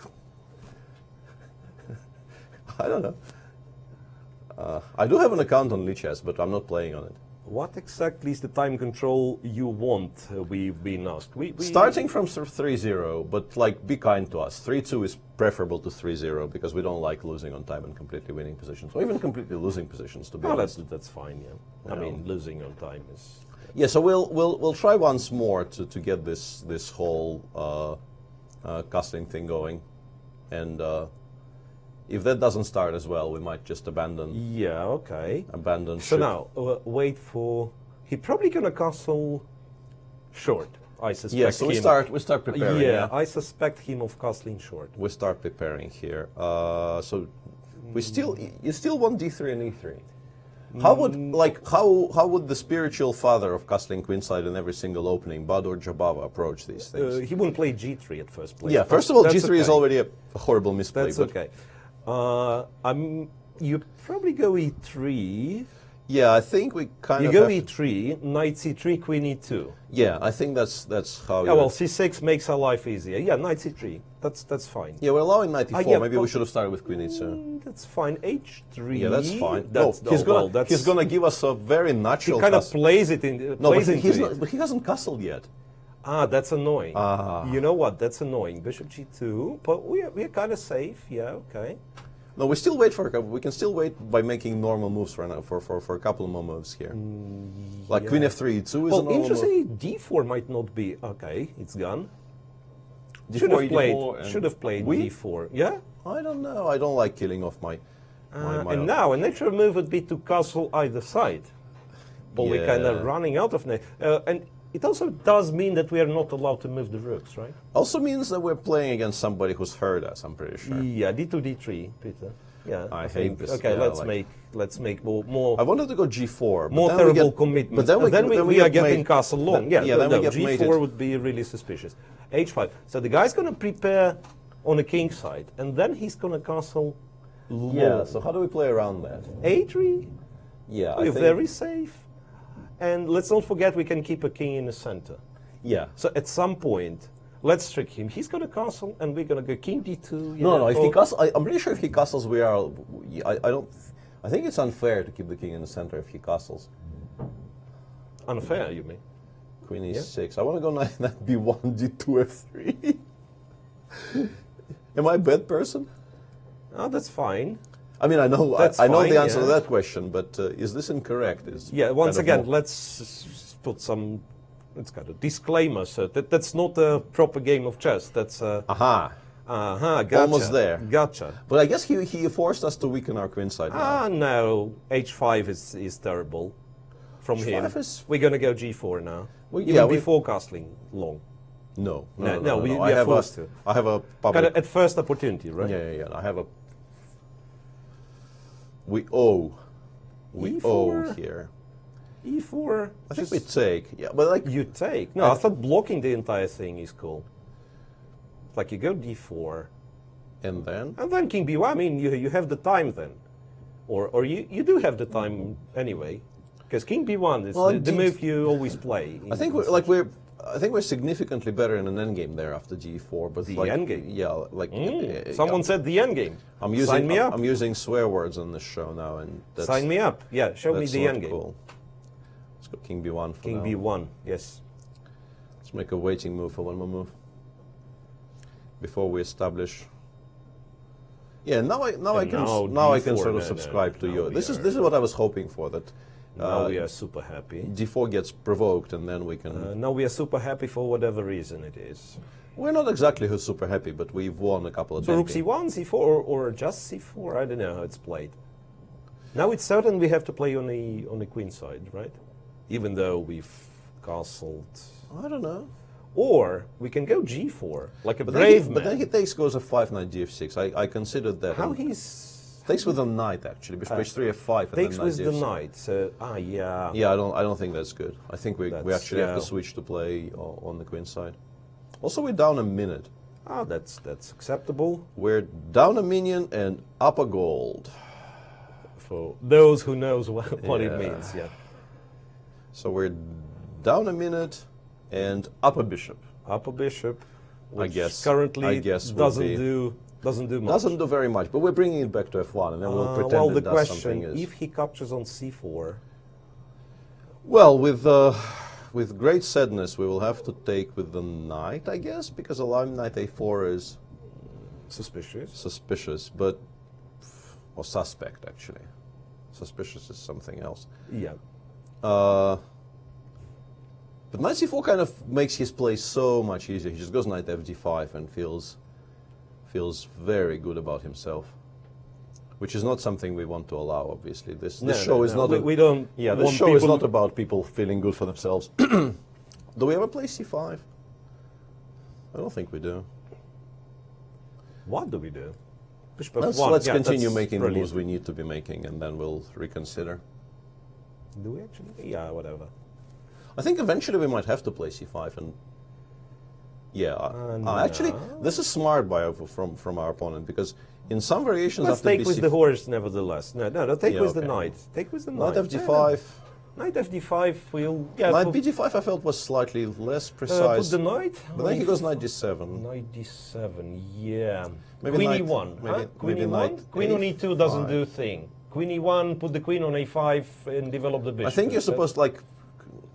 I don't know. I do have an account on Lichess, but I'm not playing on it. What exactly is the time control you want? We've been asked. We Starting from 3-0, but like, be kind to us. 3-2 is preferable to 3-0 because we don't like losing on time and completely winning positions, or even completely losing positions. To be Oh, honest. that's fine. Yeah. I Yeah. mean, losing on time is. Yeah, so we'll try once more to get this whole castling thing going, and if that doesn't start as well, we might just abandon Yeah. Okay. abandon. So ship. now wait for. He probably gonna castle short. I suspect. Yeah, so we him. start preparing. Yeah, I suspect him of castling short. We start preparing here. So you still want d3 and e3. How would the spiritual father of castling queenside in every single opening, Badur Jabava, approach these things? He wouldn't play g3 at first place. Yeah, first of all, That's g3 is okay. already a horrible misplay. That's but okay. You probably go e3. yeah, I think we kind You of go have to- e3, knight c3, queen e2. Yeah, I think that's how. Yeah, you well, c6 makes our life easier. Yeah, knight c3. That's fine. yeah, we're allowing knight e4. yeah, Maybe we but- should have started with queen e2. That's fine. h3. Yeah, that's fine. That's, no, he's well, gonna that's, he's gonna give us a very He natural. kind of castle. plays it in. No, but plays into he's it. not, but he hasn't castled yet. That's annoying. Ah. You know what? That's annoying. Bishop g2. But we're kind of safe. Yeah, okay. No, we still wait for a couple. We can still wait by making normal moves for a couple more moves here. Like yeah. Queen F3, 2 is a Well, normal move. interestingly, D4 might not be okay. It's gone. D4, Should have played we? D4. Yeah. I don't know. I don't like killing off my. And now a natural move would be to castle either side. But we're kind of Yeah. running out of and it also does mean that we are not allowed to move the rooks, right? Also means that we're playing against somebody who's heard us. I'm pretty sure. Yeah, D2, D3, Peter. Yeah, I hate think. this. Okay, Yeah, let's make more I wanted to go G4. But more then we terrible get, commitment. But then we are get getting mate- castle long. then- Yeah, then we get G4 mated. would be really suspicious. H5. So the guy's going to prepare on the king side, and then he's going to castle long. Yeah. So how do we play around that? A3. Yeah, We're very safe. And let's not forget we can keep a king in the center. Yeah. So at some point, let's trick him. He's going to castle, and we're going to go king D2. No. If he castles, I'm pretty sure if he castles, we are. I don't. I think it's unfair to keep the king in the center if he castles. Unfair, you mean? Queen E6. I want to go knight B1, D2, F3. Am I a bad person? Oh, that's fine. I mean, I know That's I know fine, the answer to yeah. that question, but is this incorrect? Is Yeah, once kind of again, let's put some. It's kind of disclaimer. So that's not a proper game of chess. That's Aha. gotcha. Almost there. Gotcha. But I guess he forced us to weaken our queen side now. No, H5 is terrible. From him, H5 is- we're going to go G4 now. Well, Even yeah, we- before castling long. No, we I are have forced to. I have a Kind public. of at first opportunity, right? Yeah. I have a. We owe E4? here. E4. I think we take. Yeah, but like You take. No, I thought blocking the entire thing is cool. Like you go D4, and then. and then King B1. I mean, you have the time then, or you do have the time anyway, because King B1 is Well, the indeed. move you always play. I think we're significantly better in an endgame there after G4, but The like, endgame? Yeah, like Someone said the endgame. I'm using Sign me up. I'm using swear words on this show now, and that's, Sign me up. Yeah, show me that's the not endgame. cool. Let's go King B1 for King now. B1. Yes. Let's make a waiting move for one more move before we establish. Yeah, now I can D4, sort of no, subscribe to now you. we This are- is what I was hoping for, that Now we are super happy. D4 gets provoked and then we can. Now we are super happy for whatever reason it is. We're not exactly super happy, but we've won a couple of. So rook days. C1, C4, or just C4. I don't know how it's played. Now it's certain we have to play on the queen side, right? Even though we've castled. I don't know. Or we can go G4, like a But brave then man. he takes goes a 5 knight G6. I considered that. How and he's takes with a knight actually, bishop H3 F5 and takes then with knight the G6. knight. So yeah. Yeah, I don't think that's good. I think we That's- actually have to yeah. switch to play on the queen side. Also, we're down a minute. Ah, that's acceptable We're down a minion and up a gold. for those who knows what it Yeah. means. Yeah. So we're down a minute and up a bishop. Up a bishop, which guess- currently I guess would doesn't be- do much. Doesn't do very much, but we're bringing it back to F1 and then we'll pretend well, it the does question: something. if he captures on C4, Well, with great sadness, we will have to take with the knight, I guess, because a line knight A4 is suspicious. suspicious, but or suspect actually. Suspicious is something else. Yeah. But knight C4 kind of makes his play so much easier. He just goes knight FD5 and feels very good about himself, which is not something we want to allow. Obviously, this show is not. We don't. Yeah, this want show is people- not about people feeling good for themselves. Do we ever play C5? I don't think we do. What do we do? Bishop Let's F1. Yeah, continue that's making the brilliant. moves we need to be making, and then we'll reconsider. Do we actually? Yeah, whatever. I think eventually we might have to play C5, and actually, no. this is smart from our opponent, because in some variations Let's after take with BC the horse, nevertheless. No, take Yeah, with the okay. knight. Take with the knight knight. FD5, Knight FD5. We'll knight BG5. I felt was slightly less put precise, the knight. but then he goes knight D7. Knight D7. Yeah. Maybe Queen knight- E1. maybe- huh? Queen maybe E1. knight Queen on E2 doesn't A5. do thing. Queen E1. Put the queen on A5 and develop the bishop. I think you're Is that- supposed like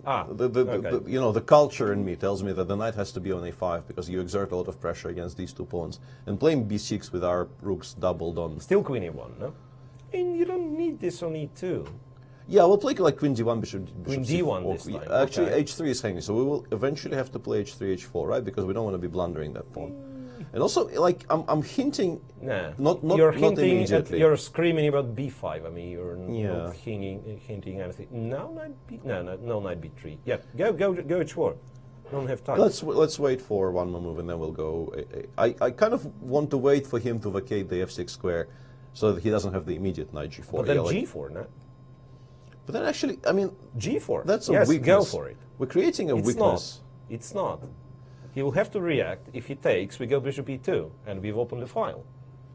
You know, the culture in me tells me that the knight has to be on a5 because you exert a lot of pressure against these two pawns. And playing b6 with our rooks doubled on. Still queen e1, no? And you don't need this on e2. Yeah, we'll play like queen d1, bishop Queen c4. d1 this time. Actually, okay. h3 is hanging, so we will eventually have to play h3, h4, right? Because we don't want to be blundering that pawn. And also, like, I'm hinting, Nah. not you're not hinting immediately. you're screaming about b5. I mean, you're Yeah. not hinting anything. No, knight b. No, knight b3. Yeah, go h4. Don't have time. Let's wait for one more move and then we'll go. I kind of want to wait for him to vacate the f6 square, so that he doesn't have the immediate knight g4. But then Yeah, like- g4, no? But then actually, I mean, g4. that's a yes, weakness. go for it. We're creating a It's weakness. not. It's not. He will have to react. If he takes, we go bishop e2, and we've opened the file.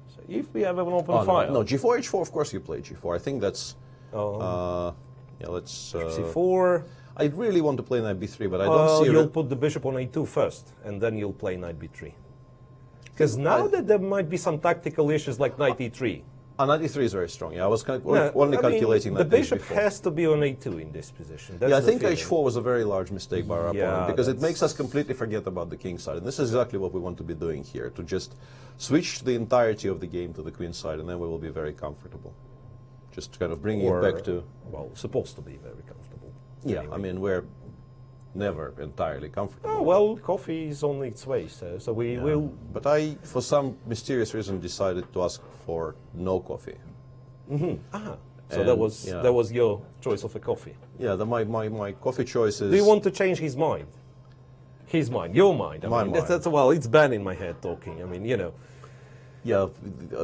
So if we have an open Oh, file, no, g4, h4. Of course, you play g4. I think that's. Yeah, let's. c4. I really want to play knight b3, but I don't see. You'll put the bishop on a2 first, and then you'll play knight b3. Because now that there might be some tactical issues like knight e3. Knight e3 is very strong. Yeah, I was No, only I mean, calculating the that. bishop before. has to be on a2 in this position. That's Yeah, I the think feeling. h4 was a very large mistake by our Yeah, opponent because it that's- makes us completely forget about the king side. And this is exactly what we want to be doing here, to just switch the entirety of the game to the queen side, and then we will be very comfortable. Just kind of bringing it back to... Well, supposed to be very comfortable. Yeah, Anyway. I mean, we're never entirely comfortable. Oh, well, coffee is on its way, so we Yeah. will... But I, for some mysterious reason, decided to ask for no coffee. So And, yeah. that was your choice of a coffee. Yeah, my coffee choice is... Do you want to change his mind? His mind, your mind. I My mean, mind. That's, well, it's Ben in my head talking. I mean, you know. Yeah,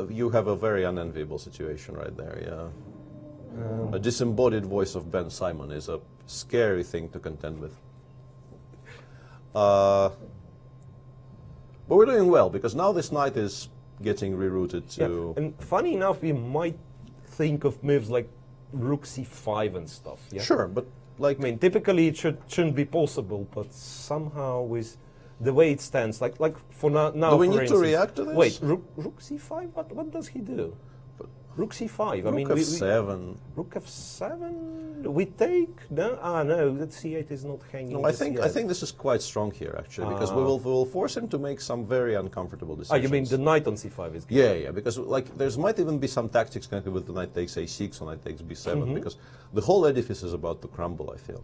you have a very unenviable situation right there, yeah. A disembodied voice of Ben Simon is a scary thing to contend with. But we're doing well, because now this knight is getting rerouted to... And funny enough, we might think of moves like rook c5 and stuff. Yeah? Sure, but like... I mean, typically it shouldn't be possible, but somehow with the way it stands, like for now. Do we for need to instance- react to this? Wait, rook c5. What does he do? Rook c5. I mean, Rook f7. Rook f7. We take no. No. That c8 is not hanging. No, I just think yet. this is quite strong here, actually, because we will force him to make some very uncomfortable Ah, decisions. you mean the knight on c5 is good. Yeah, because like might even be some tactics connected with the knight takes a6 or knight takes b7, because the whole edifice is about to crumble, I feel.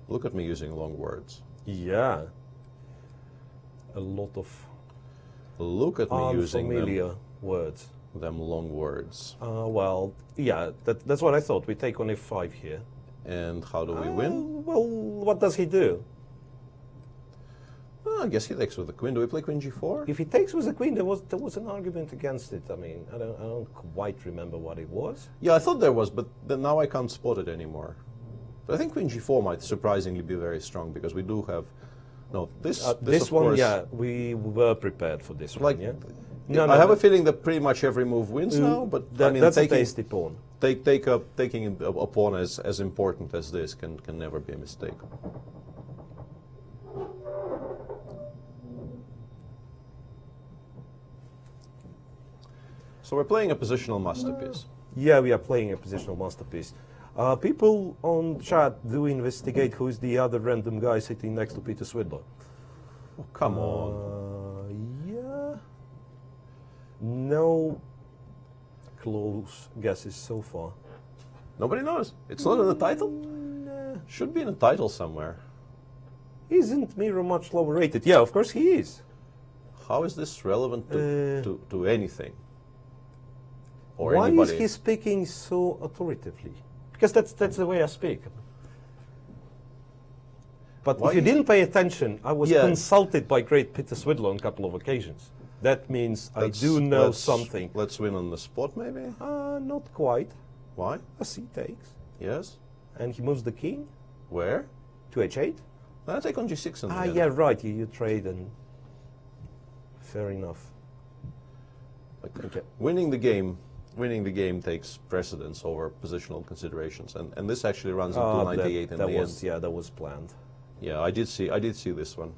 Look at me using long words. Yeah. A lot of Look at me using unfamiliar words. them long words. Well, yeah, that's what I thought. We take on f5 here. And how do we win? Well, what does he do? I guess he takes with the queen. Do we play queen g4? If he takes with the queen, there was an argument against it. I mean, I don't quite remember what it was. Yeah, I thought there was, but then now I can't spot it anymore. But I think queen g4 might surprisingly be very strong, because we do have... No, this This of one, course, yeah, we were prepared for this Like, one, yeah? I have a feeling that pretty much every move wins now, but I mean, that's a taking, tasty pawn. taking a pawn as important as this can never be a mistake. So we're playing a positional masterpiece. Yeah, we are playing a positional masterpiece. People on chat do investigate who is the other random guy sitting next to Peter Svidler. Oh, come on. Yeah. No close guesses so far. Nobody knows. It's not in the title? Nah. Should be in the title somewhere. Isn't Miro much lower rated? Yeah, of course he is. How is this relevant to anything? Or Why anybody? is he speaking so authoritatively? Because that's the way I speak. But Why if you is didn't pay attention, I was Yeah. consulted by great Peter Svidler on a couple of occasions. That means I do know something. Let's win on the spot, maybe? Not quite. Why? A c takes. Yes. And he moves the king Where? to h8. I take on g6 in the end. Yeah, right. You trade and... Fair enough. Like, winning the game takes precedence over positional considerations, and this actually runs into 98 in the end. Yeah, that was planned. Yeah, I did see this one.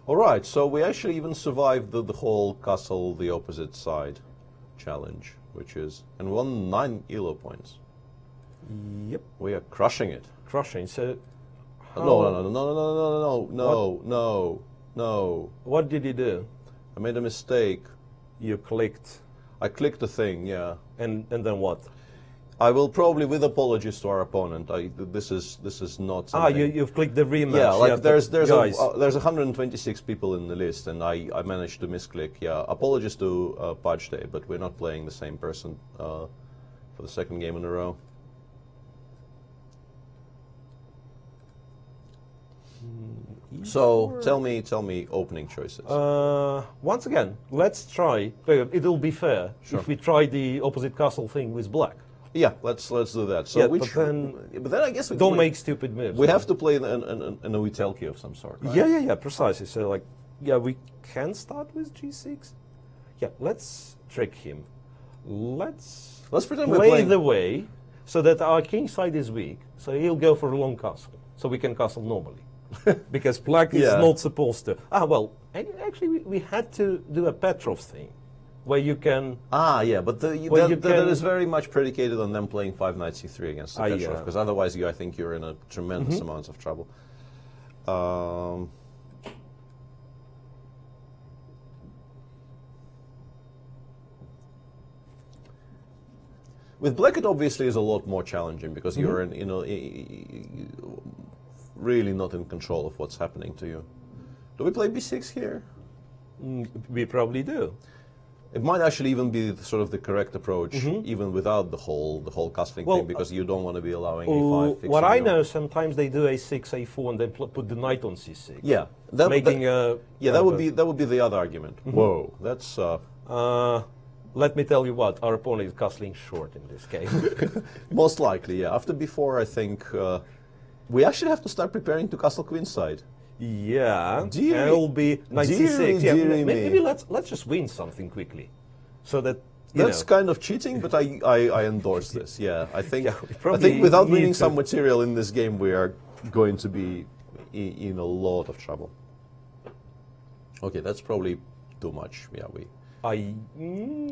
All right, so we actually even survived the whole castle the opposite side challenge. which is, and won 9 elo points. Yep. We are crushing it. Crushing. So. No. What did you do? I made a mistake. You clicked. I clicked the thing, yeah. And then what? I will probably, with apologies to our opponent, this is not something. You've clicked the rematch. Yeah, like there's guys. there's 126 people in the list, and I managed to misclick. Yeah, apologies to Patch Day, but we're not playing the same person for the second game in a row. So tell me opening choices. Once again, let's try. It'll be fair Sure. if we try the opposite castle thing with black. Yeah, let's do that. So Yeah, which, but then I guess we don't make stupid moves. We have to play an Uitelki of some sort. Right? Yeah, precisely. So like, yeah, we can start with g6. Yeah, let's trick him. Let's pretend we're play playing the way so that our king side is weak. So he'll go for a long castle, so we can castle normally. Because black is Yeah. not supposed to. Actually, we had to do a Petrov thing, where you can. Yeah, but that is very much predicated on them playing 5 knight c3 against the Petrov, yeah. because otherwise I think you're in a tremendous amount of trouble. With black, it obviously is a lot more challenging because you're really not in control of what's happening to you. Do we play b6 here? We probably do. It might actually even be sort of the correct approach, even without the whole castling thing, because you don't want to be allowing a5. fixing What I your- know, sometimes they do a6, a4, and then put the knight on c6. Yeah, that would be the other argument. Whoa, that's. Let me tell you what, our opponent is castling short in this game. Most likely, yeah. After b4, I think we actually have to start preparing to castle queenside. Yeah, Dear- it'll be knight c6. Yeah, dearie me. maybe let's just win something quickly, so that That's kind of cheating, but I endorse this. Yeah, I think Yeah, we probably without need winning to- some material in this game, we are going to be in a lot of trouble. Okay, that's probably too much. Yeah,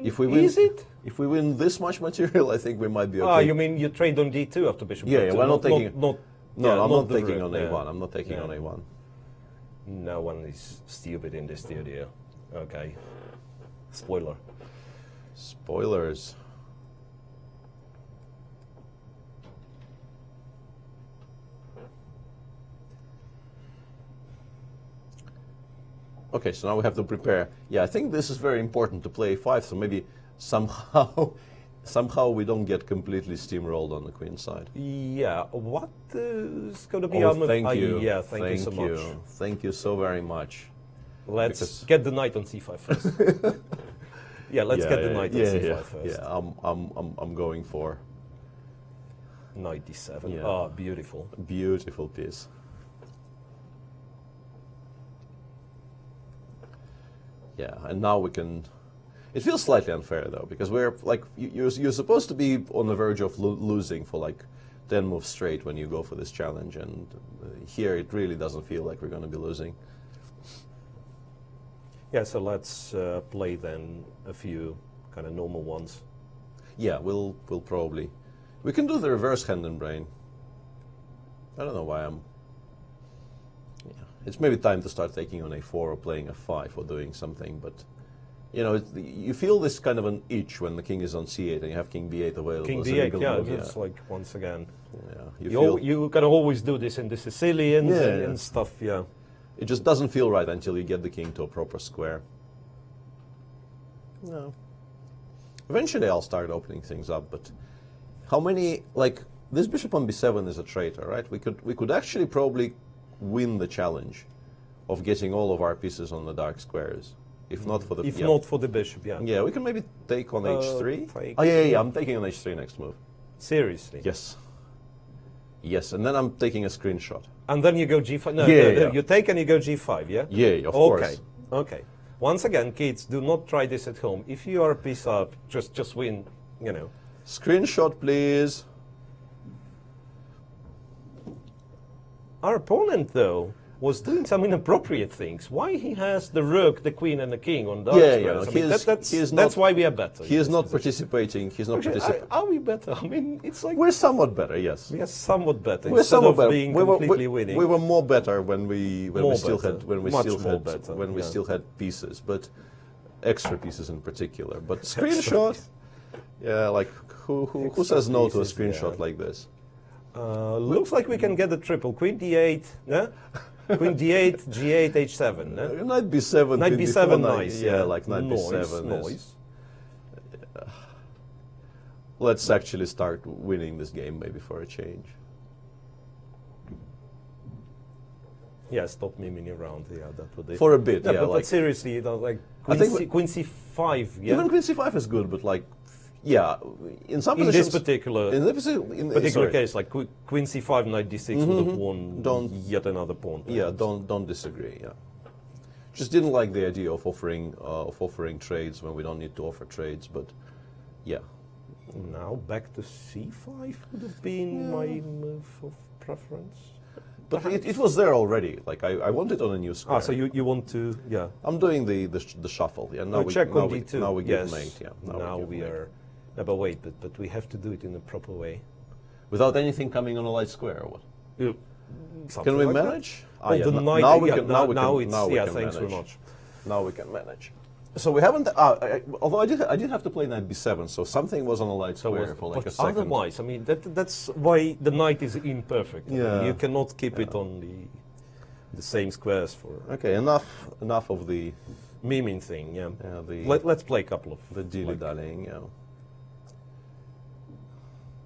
if we win, is it? If we win this much material, I think we might be okay. Ah, you mean you trade on d2 after bishop? Yeah, d2, we're not taking. Not, No, I'm not the taking rook, on yeah. a1. I'm not taking Yeah. on a1. No one is stupid in this studio. Okay. Spoiler. Spoilers. Okay, so now we have to prepare. Yeah, I think this is very important to play a5, so maybe somehow we don't get completely steamrolled on the queen side. Yeah, what is going to be Oh, our move? thank you. Yeah, thank you so much. Thank you so very much. Let's get the knight on c5 first. Yeah, let's get the knight on c5 first. Yeah, I'm going for Knight d7. Yeah. Ah, beautiful. a beautiful piece. Yeah, and now we can. It feels slightly unfair though, because we're like you're supposed to be on the verge of losing for like 10 moves straight when you go for this challenge, and here it really doesn't feel like we're going to be losing. Yeah, so let's play then a few kind of normal ones. Yeah, we'll probably we can do the reverse hand and brain. I don't know why I'm. Yeah, it's maybe time to start taking on a4 or playing a5 or doing something, but. You know, you feel this kind of an itch when the king is on c8 and you have king b8 available. King as a d8, legal yeah, move, it's like once again. Yeah, You can always do this in the Sicilians and stuff, yeah. It just doesn't feel right until you get the king to a proper square. No. Eventually I'll start opening things up, but how many, like, this bishop on b7 is a traitor, right? We could actually probably win the challenge of getting all of our pieces on the dark squares. If not for the not for the bishop, yeah. Yeah, we can maybe take on h3. take- Oh yeah, I'm taking on h3 next move. Seriously. Yes. Yes, and then I'm taking a screenshot. And then you go g5. No, Yeah. you take and you go g5, yeah? Yeah, of Okay. course. Okay. Once again, kids, do not try this at home. If you are a piece up, just win, you know. Screenshot, please. Our opponent, though, was doing some inappropriate things. Why he has the rook, the queen, and the king on dark Yeah, squares? yeah, I mean, that's not- why we are better. He is not participating. He's not Actually, participating. are we better? I mean, it's like We're somewhat better, yes. we are somewhat better We're instead somewhat of better. being we were, completely winning. We were more better when we More still better. had when we Much still more had better, when we yeah. still had pieces, but extra pieces in particular. But screenshot, yeah, like who Extra says no to a pieces, screenshot yeah. like this? Looks like we can get a triple. Queen d8, yeah? Queen d8, g8, h7. Yeah? Knight b7, Knight queen b7, b4, nice. yeah, like knight Noise, b7. noise. Let's actually start winning this game, maybe for a change. Yeah, stop miming around. Yeah, that would be. For a bit, Yeah, yeah. but like seriously, you know, like I think Queen c5, yeah? even queen c5 is good, but like, yeah, in some In positions. this particular in particular sorry. case, like Queen c5, Knight d6 would have won Don't- yet another pawn. Yeah, perhaps. don't disagree. Yeah, just didn't like the idea of offering trades when we don't need to offer trades. But yeah, Now back to c5 would have been my move of preference. but it was there already. Like I want it on a new square. Ah, so you want to, yeah. I'm doing the shuffle. Yeah, now Oh, check on we, d2. now we give yes. mate. Yeah, Now give we mate. are. No, but wait, but we have to do it in a proper way. Without anything coming on a light square. Or what? Something Can we like that. manage? Oh, the n- knight. now we yeah, can. now, we now can. it's now we yeah. can Thanks manage. very much. Now we can manage. So we haven't. Although I did have to play knight b7, so something was on a light square for like but a second. otherwise, I mean, that's why the knight is imperfect. I mean, Yeah. you cannot keep it on the same squares for Okay, enough of the miming thing. Yeah. Let's play a couple of the dilly dallying. Yeah.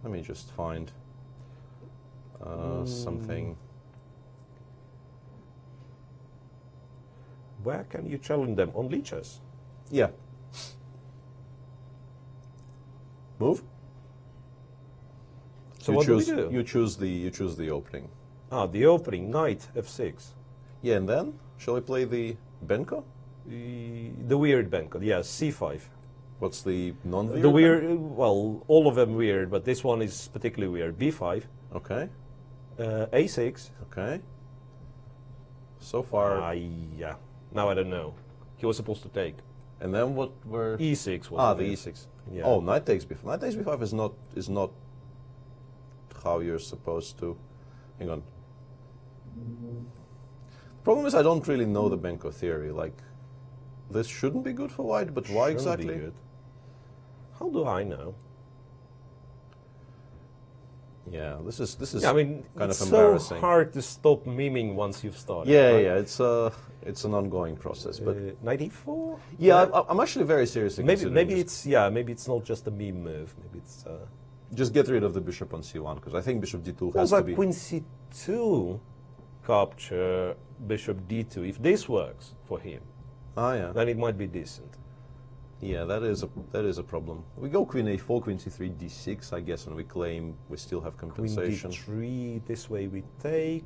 Let me just find something. Where can you challenge them on leeches? Yeah. Move. So you what choose, do we do? You choose the opening. Ah, the opening, knight f6. Yeah, and then shall I play the Benko? The weird Benko, yes, c5. What's the non-weird? The weird, well, all of them weird, but this one is particularly weird. b5, Okay. a6. Okay. So far. Yeah. Now I don't know. He was supposed to take. And then what were? e6 was the weird. e6. Yeah. Oh, knight takes b5. Knight takes b5 is not how you're supposed to. Hang on. Problem is I don't really know the Benko theory. Like, this shouldn't be good for white, but why Shouldn't be exactly? good. How do I know? Yeah, this is Yeah, I mean, kind it's of so embarrassing. hard to stop miming once you've started. Yeah, right? yeah, it's an ongoing process. But knight e4. yeah, I'm actually very seriously considering Maybe just, maybe it's not just a meme move. Maybe it's. just get rid of the bishop on c1 because I think bishop d2 Was has to like be. queen c2 capture bishop d2? If this works for him, Yeah, then it might be decent. yeah, that is a problem. We go queen a4, queen c3, d6, I guess, and we claim we still have Queen compensation. d3. This way we take.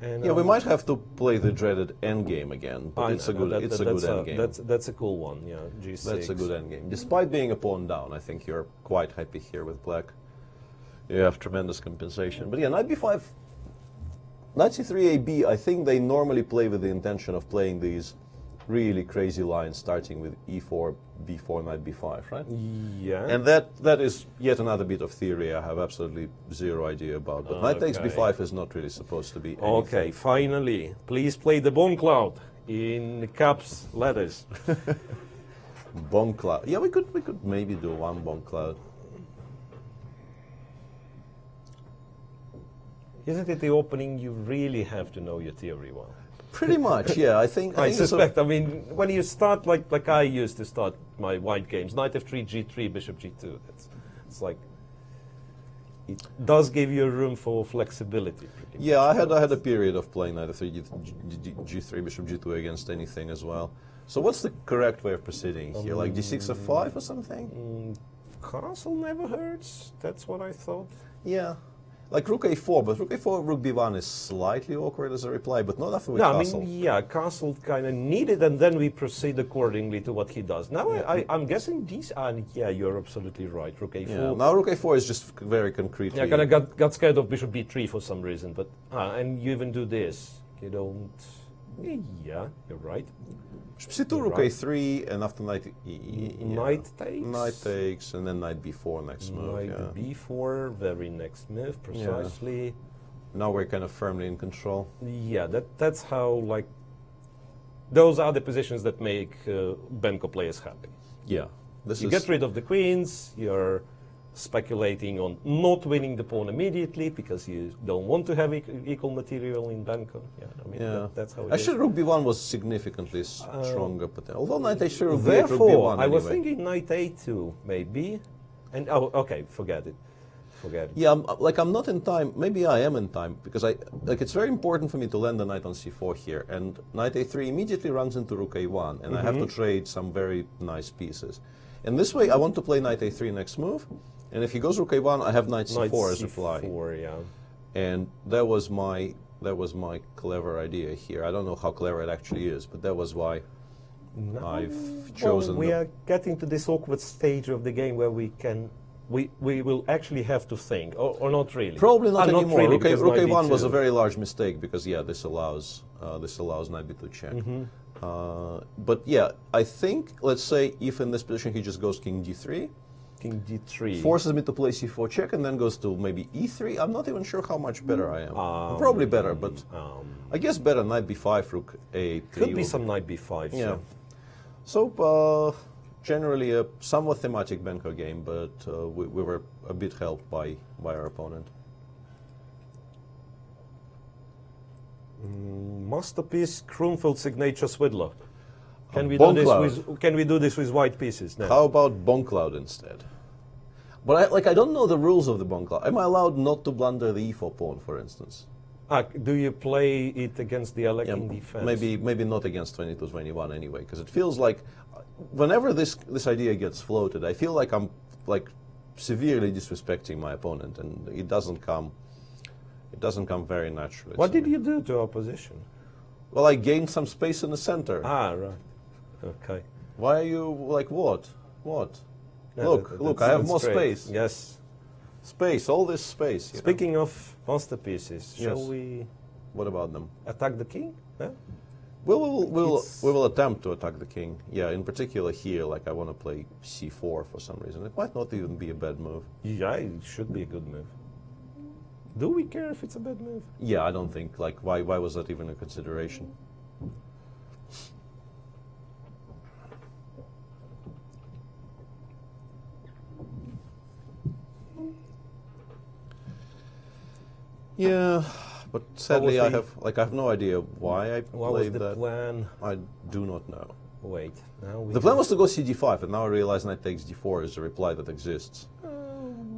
And Yeah, we might have to play the dreaded endgame again, but it's a good endgame. That's a cool one. Yeah, g6. That's a good endgame. Despite being a pawn down, I think you're quite happy here with black. You have tremendous compensation. But yeah, knight b5, knight c3 ab, I think they normally play with the intention of playing these really crazy lines starting with e4, b4, knight b5, right? Yeah. And that is yet another bit of theory I have absolutely zero idea about. But knight takes Okay. b5 is not really supposed to be anything. Okay, finally, please play the bomb cloud in caps letters. Bomb cloud. Yeah, we could maybe do one bomb cloud. Isn't it the opening you really have to know your theory well? Pretty much, yeah. I think I think it's a- suspect. I mean, when you start like I used to start my white games, knight f3, g3, bishop g2. It's like it does give you room for flexibility. Pretty Yeah, much. I had a period of playing knight f3, g3, bishop g2 against anything as well. So what's the correct way of proceeding here? Like d6 f5 or something? Castle never hurts. That's what I thought. Yeah. Like rook a4, but rook a4, rook b1 is slightly awkward as a reply, but not after with No, castle. I mean, yeah, castle kind of needed, and then we proceed accordingly to what he does. Now, I'm guessing these, and yeah, you're absolutely right. Rook a4. Yeah. Now rook a4 is just very concretely. Yeah, kind of got scared of bishop b3 for some reason, but and you even do this. You don't. Yeah, you're right. Bishop c2, You're rook right. a3, and after knight, Knight takes. Knight takes, and then knight b4 next move. Knight Yeah. b4, very next move, precisely. Now we're kind of firmly in control. Yeah, that's how, like, those are the positions that make Benko players happy. Yeah. This You is get rid of the queens, you're speculating on not winning the pawn immediately because you don't want to have equal material in Benko. Yeah, I mean, yeah. that's how it is. Actually, rook b1 was significantly stronger, but although knight a3, rook b8, rook Therefore, b1 I was anyway. thinking knight a2, maybe. And, oh, okay, forget it. Forget it. Yeah, I'm not in time. Maybe I am in time because it's very important for me to land the knight on c4 here, and knight a3 immediately runs into rook a1, and I have to trade some very nice pieces. And this way, I want to play knight a3 next move, and if he goes rook a1, I have knight c4 as reply. Yeah. And that was my clever idea here. I don't know how clever it actually is, but that was why I've chosen. We are getting to this awkward stage of the game where we will actually have to think, or not really. Probably not anymore. Not really, rook because a1 knight was a d2. very large mistake because this allows knight b2 check. But yeah, I think, let's say if in this position he just goes king d3, King d3. forces me to play c4 check, and then goes to maybe e3. I'm not even sure how much better I am. I'm probably better, but I guess better knight b5, rook a3. Could be some knight b5. Yeah. So generally a somewhat thematic Benko game, but we were a bit helped by our opponent. Masterpiece, Kronfeld signature, Svidler. Can we do this with white pieces now? How about Boncloud instead? But I don't know the rules of the Boncloud. Am I allowed not to blunder the e4 pawn, for instance? Do you play it against the Alekhine defense? Maybe not against 22-21 anyway, because it feels like whenever this idea gets floated, I feel like I'm severely disrespecting my opponent, and it doesn't come very naturally. What to did me. you do to our position? Well, I gained some space in the center. Right. Okay. Why are you like what? What? No, Look! I have more great. space. Yes. Space, all this space. you know. Speaking of masterpieces, shall Yes. we What about them? attack the king? Yeah? We will attempt to attack the king. Yeah, in particular here, like I want to play c4 for some reason. It might not even be a bad move. Yeah, it should be a good move. Do we care if it's a bad move? Yeah, I don't think like why was that even a consideration? Yeah, but sadly I have no idea why I What was played the that. plan? I do not know. Wait, now we The plan was to go cd5, and now I realize knight takes d4 is a reply that exists,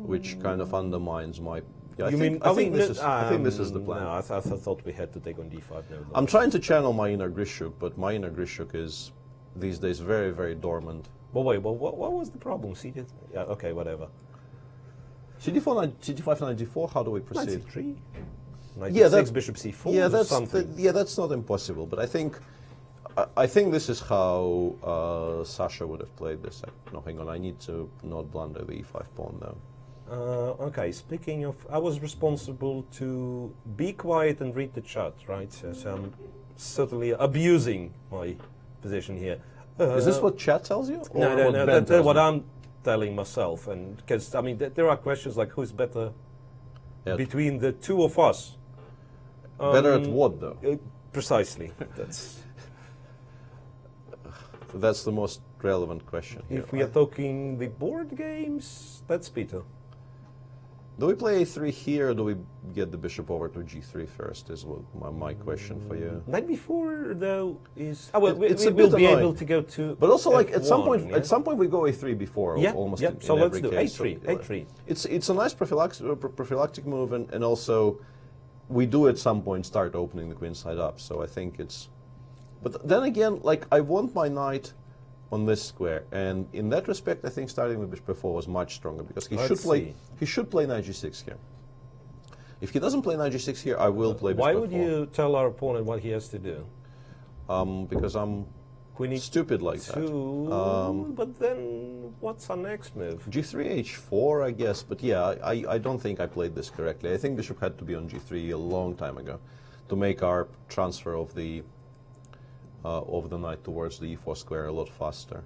which kind of undermines my. Yeah, I think this is the plan. No, I thought we had to take on d5. No, I'm trying to channel my inner Grishuk, but my inner Grishuk is these days very, very dormant. But wait, what was the problem? Yeah, okay, whatever. CD5, knight d4. How do we proceed? Knight c3. Knight Yeah, c6, bishop c4. Yeah, something. that's not impossible. But I think this is how Sasha would have played this. No, hang on. I need to not blunder the e5 pawn though. Okay, speaking of, I was responsible to be quiet and read the chat, right? So I'm certainly abusing my position here. Is this what chat tells you? Or No, what Ben that's tells what you? I'm telling myself, and because I mean, there are questions like who's better between the two of us. Better at what though? Precisely. That's the most relevant question here. If we are talking the board games, that's Peter. Do we play a3 here, or do we get the bishop over to g3 first? Is my question for you. Knight b4 though is well, It's we a will bit be annoying. able to go to. But also, like F1, at some point we go a3 before. Yeah, almost yeah. in So let's every do case. a3. So, A3. It's a nice prophylactic move, and also we do at some point start opening the queen side up. So I think it's. But then again, like I want my knight on this square, and in that respect, I think starting with bishop f4 was much stronger because he should play knight g6 here. If he doesn't play knight g6 here, I will play bishop Why f4. would you tell our opponent what he has to do? Because I'm Queen stupid like that. But then what's our next move? G3, H4, I guess, but yeah, I don't think I played this correctly. I think bishop had to be on G3 a long time ago to make our transfer of the knight towards the e4 square a lot faster.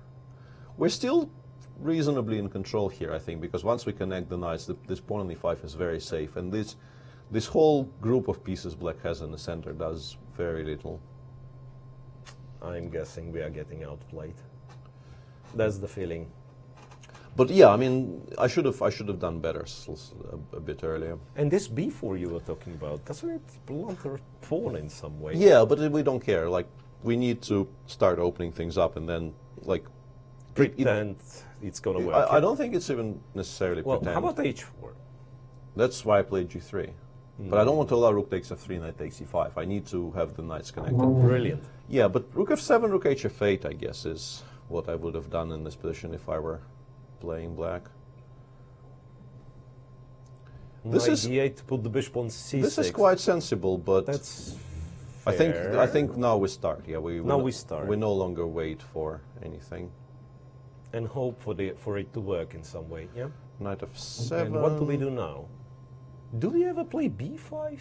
We're still reasonably in control here, I think, because once we connect the knights, this pawn on e5 is very safe, and this whole group of pieces black has in the center does very little. I'm guessing we are getting outplayed. That's the feeling. But yeah, I mean, I should have done better a bit earlier. And this b4 you were talking about, doesn't it blunt our pawn in some way? Yeah, but we don't care. Like, we need to start opening things up, and then like Pretend it's going to work. I don't think it's even necessarily Well, pretend. how about h4? That's why I played G3. But I don't want to allow rook takes f3, knight takes e5. I need to have the knights connected. Brilliant. Yeah, but rook f7, rook hf8, I guess, is what I would have done in this position if I were playing black. This Knight is d8 to put the bishop on c6. this is quite sensible, but That's I fair. think now we start. Yeah, Now we start. We no longer wait for anything. And hope for it to work in some way. Yeah. Knight f7. And what do we do now? Do we ever play b5?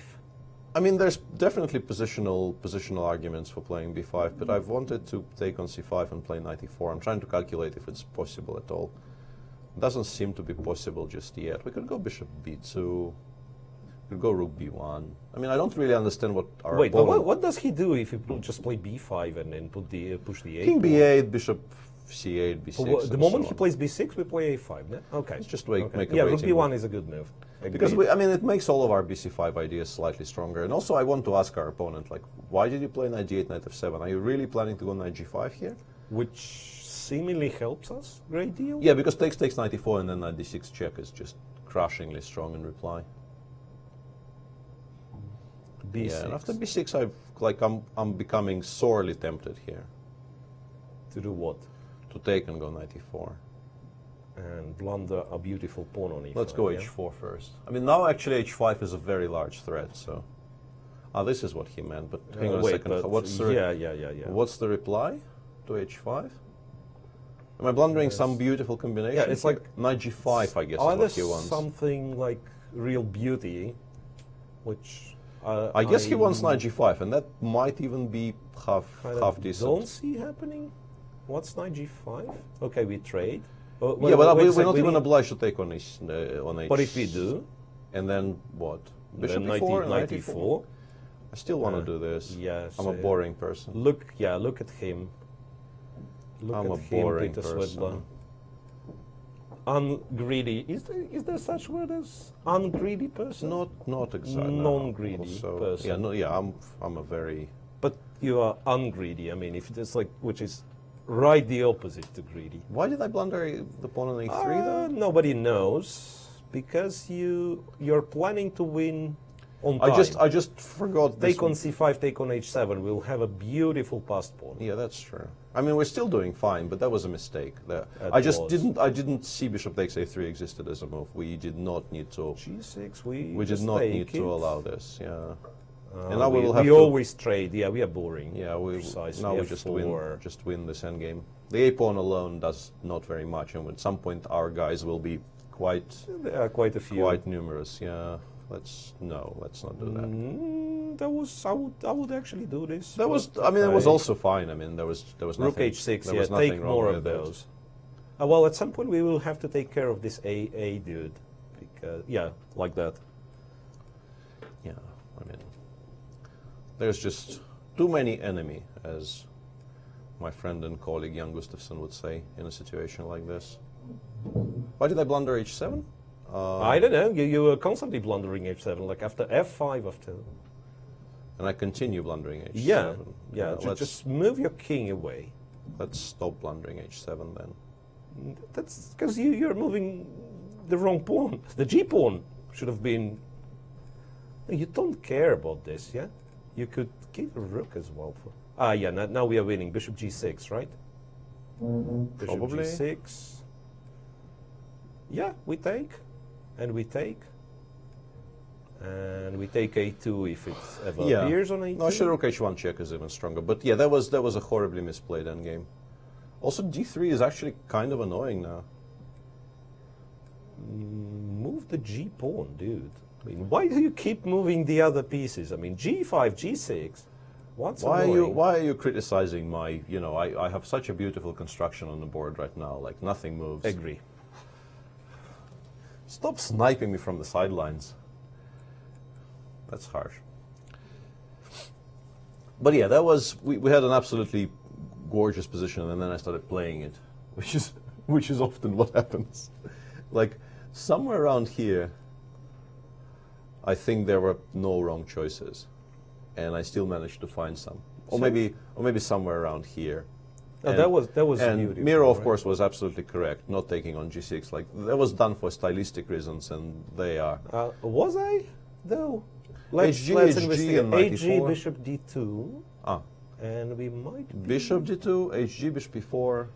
I mean, there's definitely positional arguments for playing b5, but I've wanted to take on c5 and play knight e4. I'm trying to calculate if it's possible at all. It doesn't seem to be possible just yet. We could go bishop b2. We could go rook b1. I mean, I don't really understand what our Wait, but opponent... what does he do if he just play b5 and then push the a? King b8, bishop c8, b6. So the and moment so he on. plays b6, we play a5. Yeah? Okay. It's just Okay. make a yeah, rook waiting b1 move. is a good move. Because Agreed. I mean, it makes all of our bc5 ideas slightly stronger. And also, I want to ask our opponent, like, why did you play knight g8, knight f7? Are you really planning to go knight g5 here? Which seemingly helps us a great deal. Yeah, because takes knight e4 and then knight d6 check is just crushingly strong in reply. b6. Yeah, and after b6, I'm becoming sorely tempted here To do what? to take and go knight e4. And blunder a beautiful pawn on e5. Let's go yeah? h4 first. I mean, now actually h5 is a very large threat, so... Ah, this is what he meant, but hang on a Wait, second. but What's the, yeah. what's the reply to h5? Am I blundering some beautiful combination? Yeah, it's here? like- knight g5, I guess, is Either what he wants. something like real beauty, which I guess he wants knight g5, and that might even be half decent. Don't see happening. What's knight g5? Okay, we trade. Yeah, but wait a we're sec, not we even need- obliged to take on h. But if we do, and then what? Bishop then knight e4, knight knight e4. e4. I still want to do this. Yes. I'm a boring person. Look at him. Look I'm at a him, boring Peter person. Svidler. Ungreedy. Is there such word as ungreedy person? Not exactly. Non-greedy person. Yeah, no, yeah. I'm a very. But you are ungreedy. I mean, if it's like, which is right the opposite to greedy. Why did I blunder the pawn on a3 though? Nobody knows, because you're planning to win on time. I just forgot. This Take on c5, take on h7. We'll have a beautiful passed pawn. Yeah, that's true. I mean, we're still doing fine, but that was a mistake. That I just was. didn't see bishop takes a3 existed as a move. We did not need to. g6, We did just not take need it. to allow this. Yeah. And now we will have we to. always trade. Yeah, we are boring. Yeah, Precisely. now we just win this endgame. The a pawn alone does not very much, and at some point our guys will be quite There are quite a few. quite numerous. Yeah, let's not do that. That was. I would actually do this. That was. but I mean, it was I- also fine. I mean, there was nothing. Rook h6. There Yeah, was nothing take wrong more with of it. those. Well, at some point we will have to take care of this a dude, because like that. Yeah, I mean, there's just too many enemy, as my friend and colleague Jan Gustafsson would say in a situation like this. Why did I blunder h7? I don't know. You were constantly blundering h7, like after f5, after. And I continue blundering h7. Yeah. Let's Just move your king away. stop blundering h7 then. That's because you're moving the wrong pawn. The g pawn should have been. You don't care about this, yeah? You could give a rook as well. Now we are winning. Bishop g6, right? Bishop Probably. g6. Yeah, we take. And we take. And we take a2 if it ever Yeah. appears on a2. No, actually rook h1 check is even stronger. But yeah, that was a horribly misplayed endgame. Also, d3 is actually kind of annoying now. Move the g pawn, dude. I mean, why do you keep moving the other pieces? I mean, g5, g6. What's annoying? Why are you criticizing my, I have such a beautiful construction on the board right now, like nothing moves. Agree. Stop sniping me from the sidelines. That's harsh. But yeah, that was, we had an absolutely gorgeous position, and then I started playing it, which is often what happens. Like, somewhere around here, I think there were no wrong choices, and I still managed to find some, or maybe somewhere around here. No, that was and beautiful. Miro, of right? course, was absolutely correct, not taking on g6. Like, that was done for stylistic reasons, and they are. Was I though? HG, investigate. and knight e4. bishop d2, Ah, and we might be bishop d2, hg, bishop e4.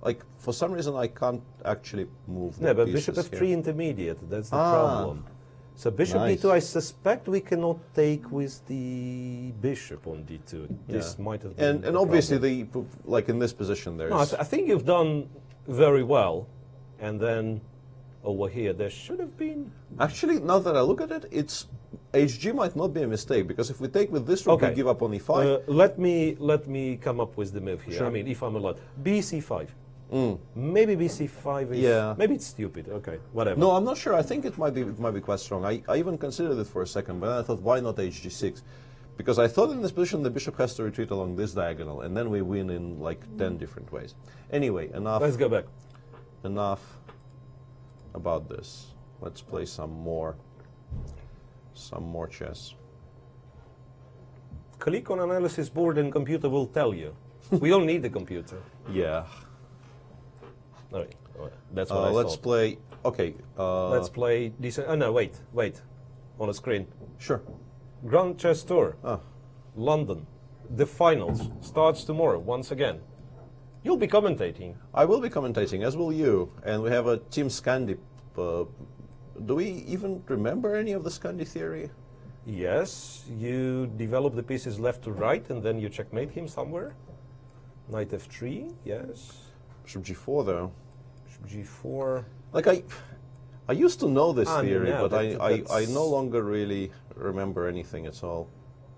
Like, for some reason, I can't actually move the No, but pieces bishop f3 here. intermediate. That's the Ah. problem. So bishop Nice. d2, I suspect we cannot take with the bishop on d2. This Yeah. might have been. And the obviously, problem. like in this position, there's. No, I think you've done very well, and then over here there should have been. Actually, now that I look at it, it's hg might not be a mistake, because if we take with this rook, Okay. we give up on e5. Let me come up with the move here. Sure. I mean, if I'm allowed, bc5. Maybe bc5 is. Yeah. Maybe it's stupid. Okay, whatever. No, I'm not sure. I think it might be quite strong. I even considered it for a second, but then I thought, why not hg6? Because I thought in this position the bishop has to retreat along this diagonal, and then we win in like 10 different ways. Anyway, Let's go back. enough about this. Let's play some more chess. Click on analysis board and computer will tell you. We don't need the computer. Yeah. All right. That's what I let's thought. play. Okay. Let's play decent. Oh no, wait. On a screen. Sure. Grand Chess Tour, Ah. London. The finals starts tomorrow once again. You'll be commentating. I will be commentating, as will you, and we have a Team Scandi. Do we even remember any of the Scandi theory? Yes, you develop the pieces left to right, and then you checkmate him somewhere. Knight f3. Yes. Bishop g4, though. Bishop g4. Like I used to know this Ah, theory, no, but I that's- no longer really remember anything at all.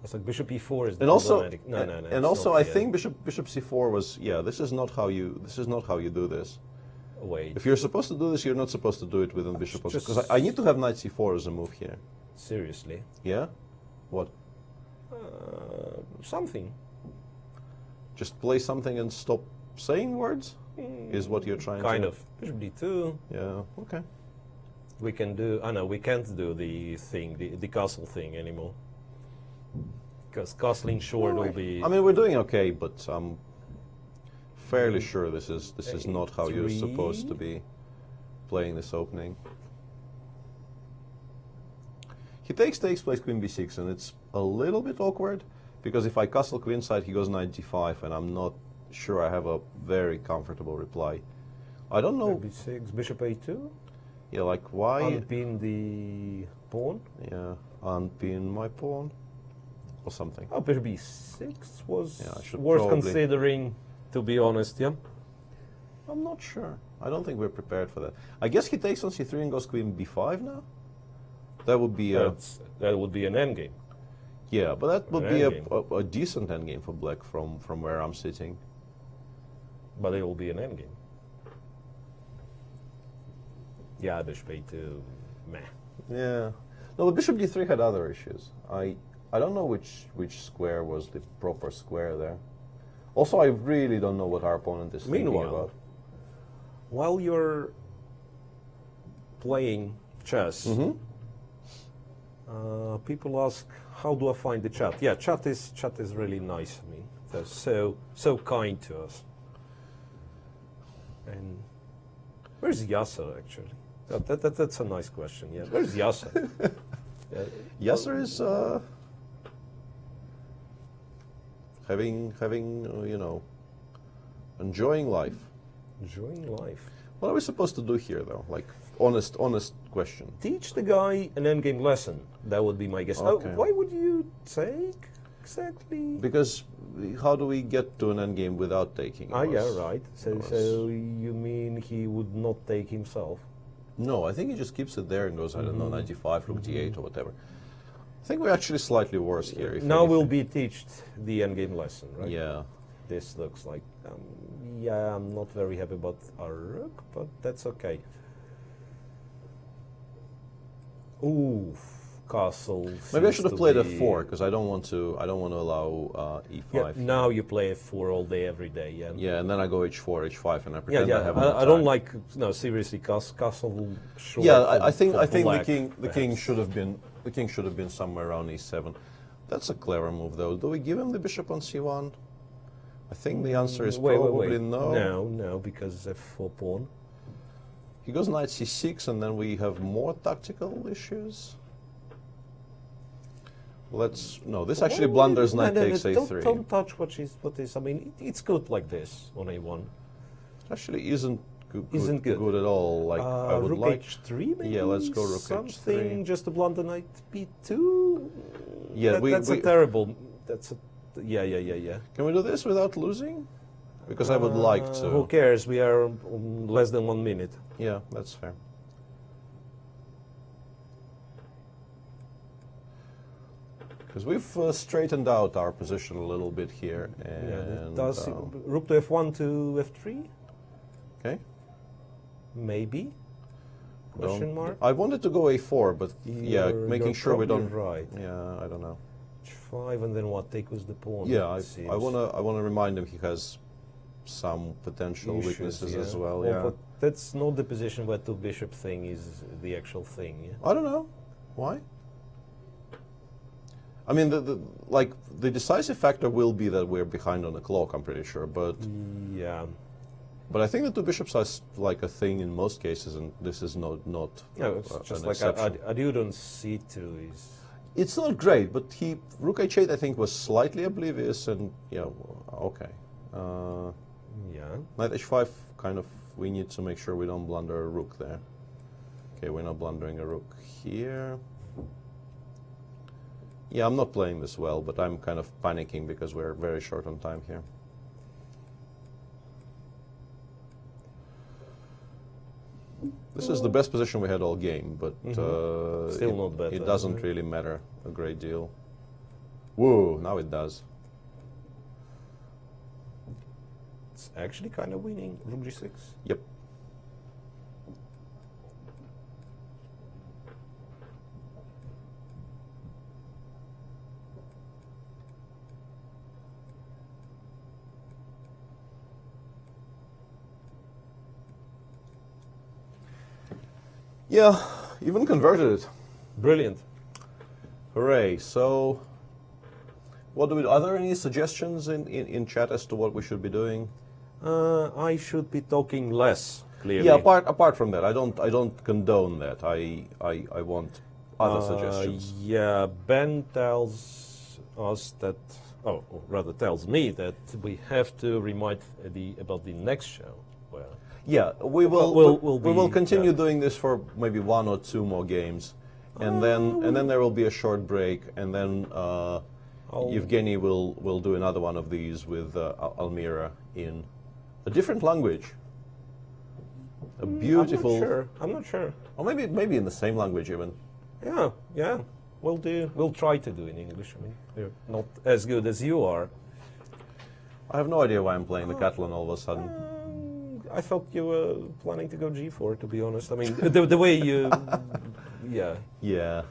It's like bishop e4 is the And also, problematic. No. and it's also, not I the think bishop c4 was. Yeah, this is not how you do this. Wait, If you're supposed to do this, you're not supposed to do it within bishop. Just- Because I need to have knight c4 as a move here. seriously. Yeah. What? Something. Just play something and stop saying words? Is what you're trying to... Kind of. Bishop d2. Yeah, okay. We can do. Oh no, we can't do the thing, the castle thing anymore. Because castling short will be. I mean, we're doing okay, but I'm fairly sure this is not how you're A3. supposed to be playing this opening. He takes, plays queen b6, and it's a little bit awkward, because if I castle queenside, he goes knight d5, and I'm not sure I have a very comfortable reply. I don't know. b6, bishop a2. Yeah, like why? Unpin the pawn. Yeah, unpin my pawn or something. Oh, bishop b6 was Yeah, I should worth probably- considering, to be honest. Yeah. I'm not sure. I don't think we're prepared for that. I guess he takes on c3 and goes queen b5 now. That would be a That would be an endgame. yeah, but that would An be endgame. a decent endgame for black from where I'm sitting. But it will be an endgame. Yeah, bishop a2, meh. Yeah. No, but bishop d3 had other issues. I don't know which square was the proper square there. Also, I really don't know what our opponent is thinking Meanwhile, about. while you're playing chess, people ask, how do I find the chat? Yeah, chat is really nice. I mean, they're so kind to us. And where's Yasser actually? That's a nice question. Yeah, where's Yasser? Yasser is having enjoying life. Enjoying life. What are we supposed to do here, though? Like honest question. Teach the guy an endgame lesson. That would be my guess. Okay. Why would you take exactly? Because how do we get to an endgame without taking? Yeah, right. So you mean he would not take himself? No, I think he just keeps it there and goes, I don't know, 95, rook d8 or whatever. I think we're actually slightly worse here. If Now anything. we'll be teached the endgame lesson, right? Yeah. This looks like, yeah, I'm not very happy about our rook, but that's okay. Ooh, castle. Maybe I seems should have to played be- f4 because I don't want to allow e5. Yeah, now you play f4 all day, every day. Yeah. Yeah, and then I go h4, h5, and I Yeah, pretend I yeah. have an I don't attack. like. No, seriously, castle. Short Yeah, for- I think for the black, king perhaps. should have been somewhere around e7. That's a clever move, though. Do we give him the bishop on c1? I think the answer is Wait, probably wait. no. No, because f4 pawn. He goes knight c6, and then we have more tactical issues. This actually blunders knight takes a3. Don't touch what is. I mean, it's good like this on a1. It actually isn't good. Isn't good. At all. Like I would rook like. h3 maybe? Yeah, let's go rook Something h3. just to blunder knight b2? Yeah, that's a terrible. That's a. Yeah. Can we do this without losing? Because I would like to. Who cares? We are less than 1 minute. Yeah, that's fair. Because we've straightened out our position a little bit here, and Does rook to f1 to f3? okay. Maybe. Question mark. I wanted to go a4, but yeah, making You're sure we probably don't. Right. Yeah, I don't know. h5 and then what? Take with the pawn. Yeah, it I seems. wanna remind him he has some potential Issues, weaknesses yeah. as well. Well, Yeah. but that's not the position where two bishop thing is the actual thing. Yeah? I don't know why. I mean, the decisive factor will be that we're behind on the clock. I'm pretty sure, but Yeah. I think the two bishops are like a thing in most cases, and this is not. No, it's just an like exception. Adjudant c2 is. It's not great, but rook h8 I think was slightly oblivious, and yeah, okay. Yeah. Knight h5 kind of. We need to make sure we don't blunder a rook there. Okay, we're not blundering a rook here. Yeah, I'm not playing this well, but I'm kind of panicking because we're very short on time here. This is the best position we had all game, but Still not better. It doesn't really matter a great deal. Whoa, now it does. It's actually kind of winning. Rook g6. Yep. Yeah, even converted it. Brilliant. Hooray. So, what do we do? Are there any suggestions in chat as to what we should be doing? I should be talking less, clearly. Yeah, apart from that, I don't condone that. I want other suggestions. Yeah, Ben tells us that, or rather tells me that we have to remind about the next show. Well, Yeah, we will. We'll be- continue yeah. doing this for maybe 1 or 2 more games, and then there will be a short break, and then Evgeny will do another one of these with Almira in a different language. A beautiful, I'm not sure. or maybe in the same language even. Yeah. We'll try to do in English. I mean, we're not as good as you are. I have no idea why I'm playing the Catalan all of a sudden. I thought you were planning to go G4, to be honest. I mean, the way you... Yeah. Yeah,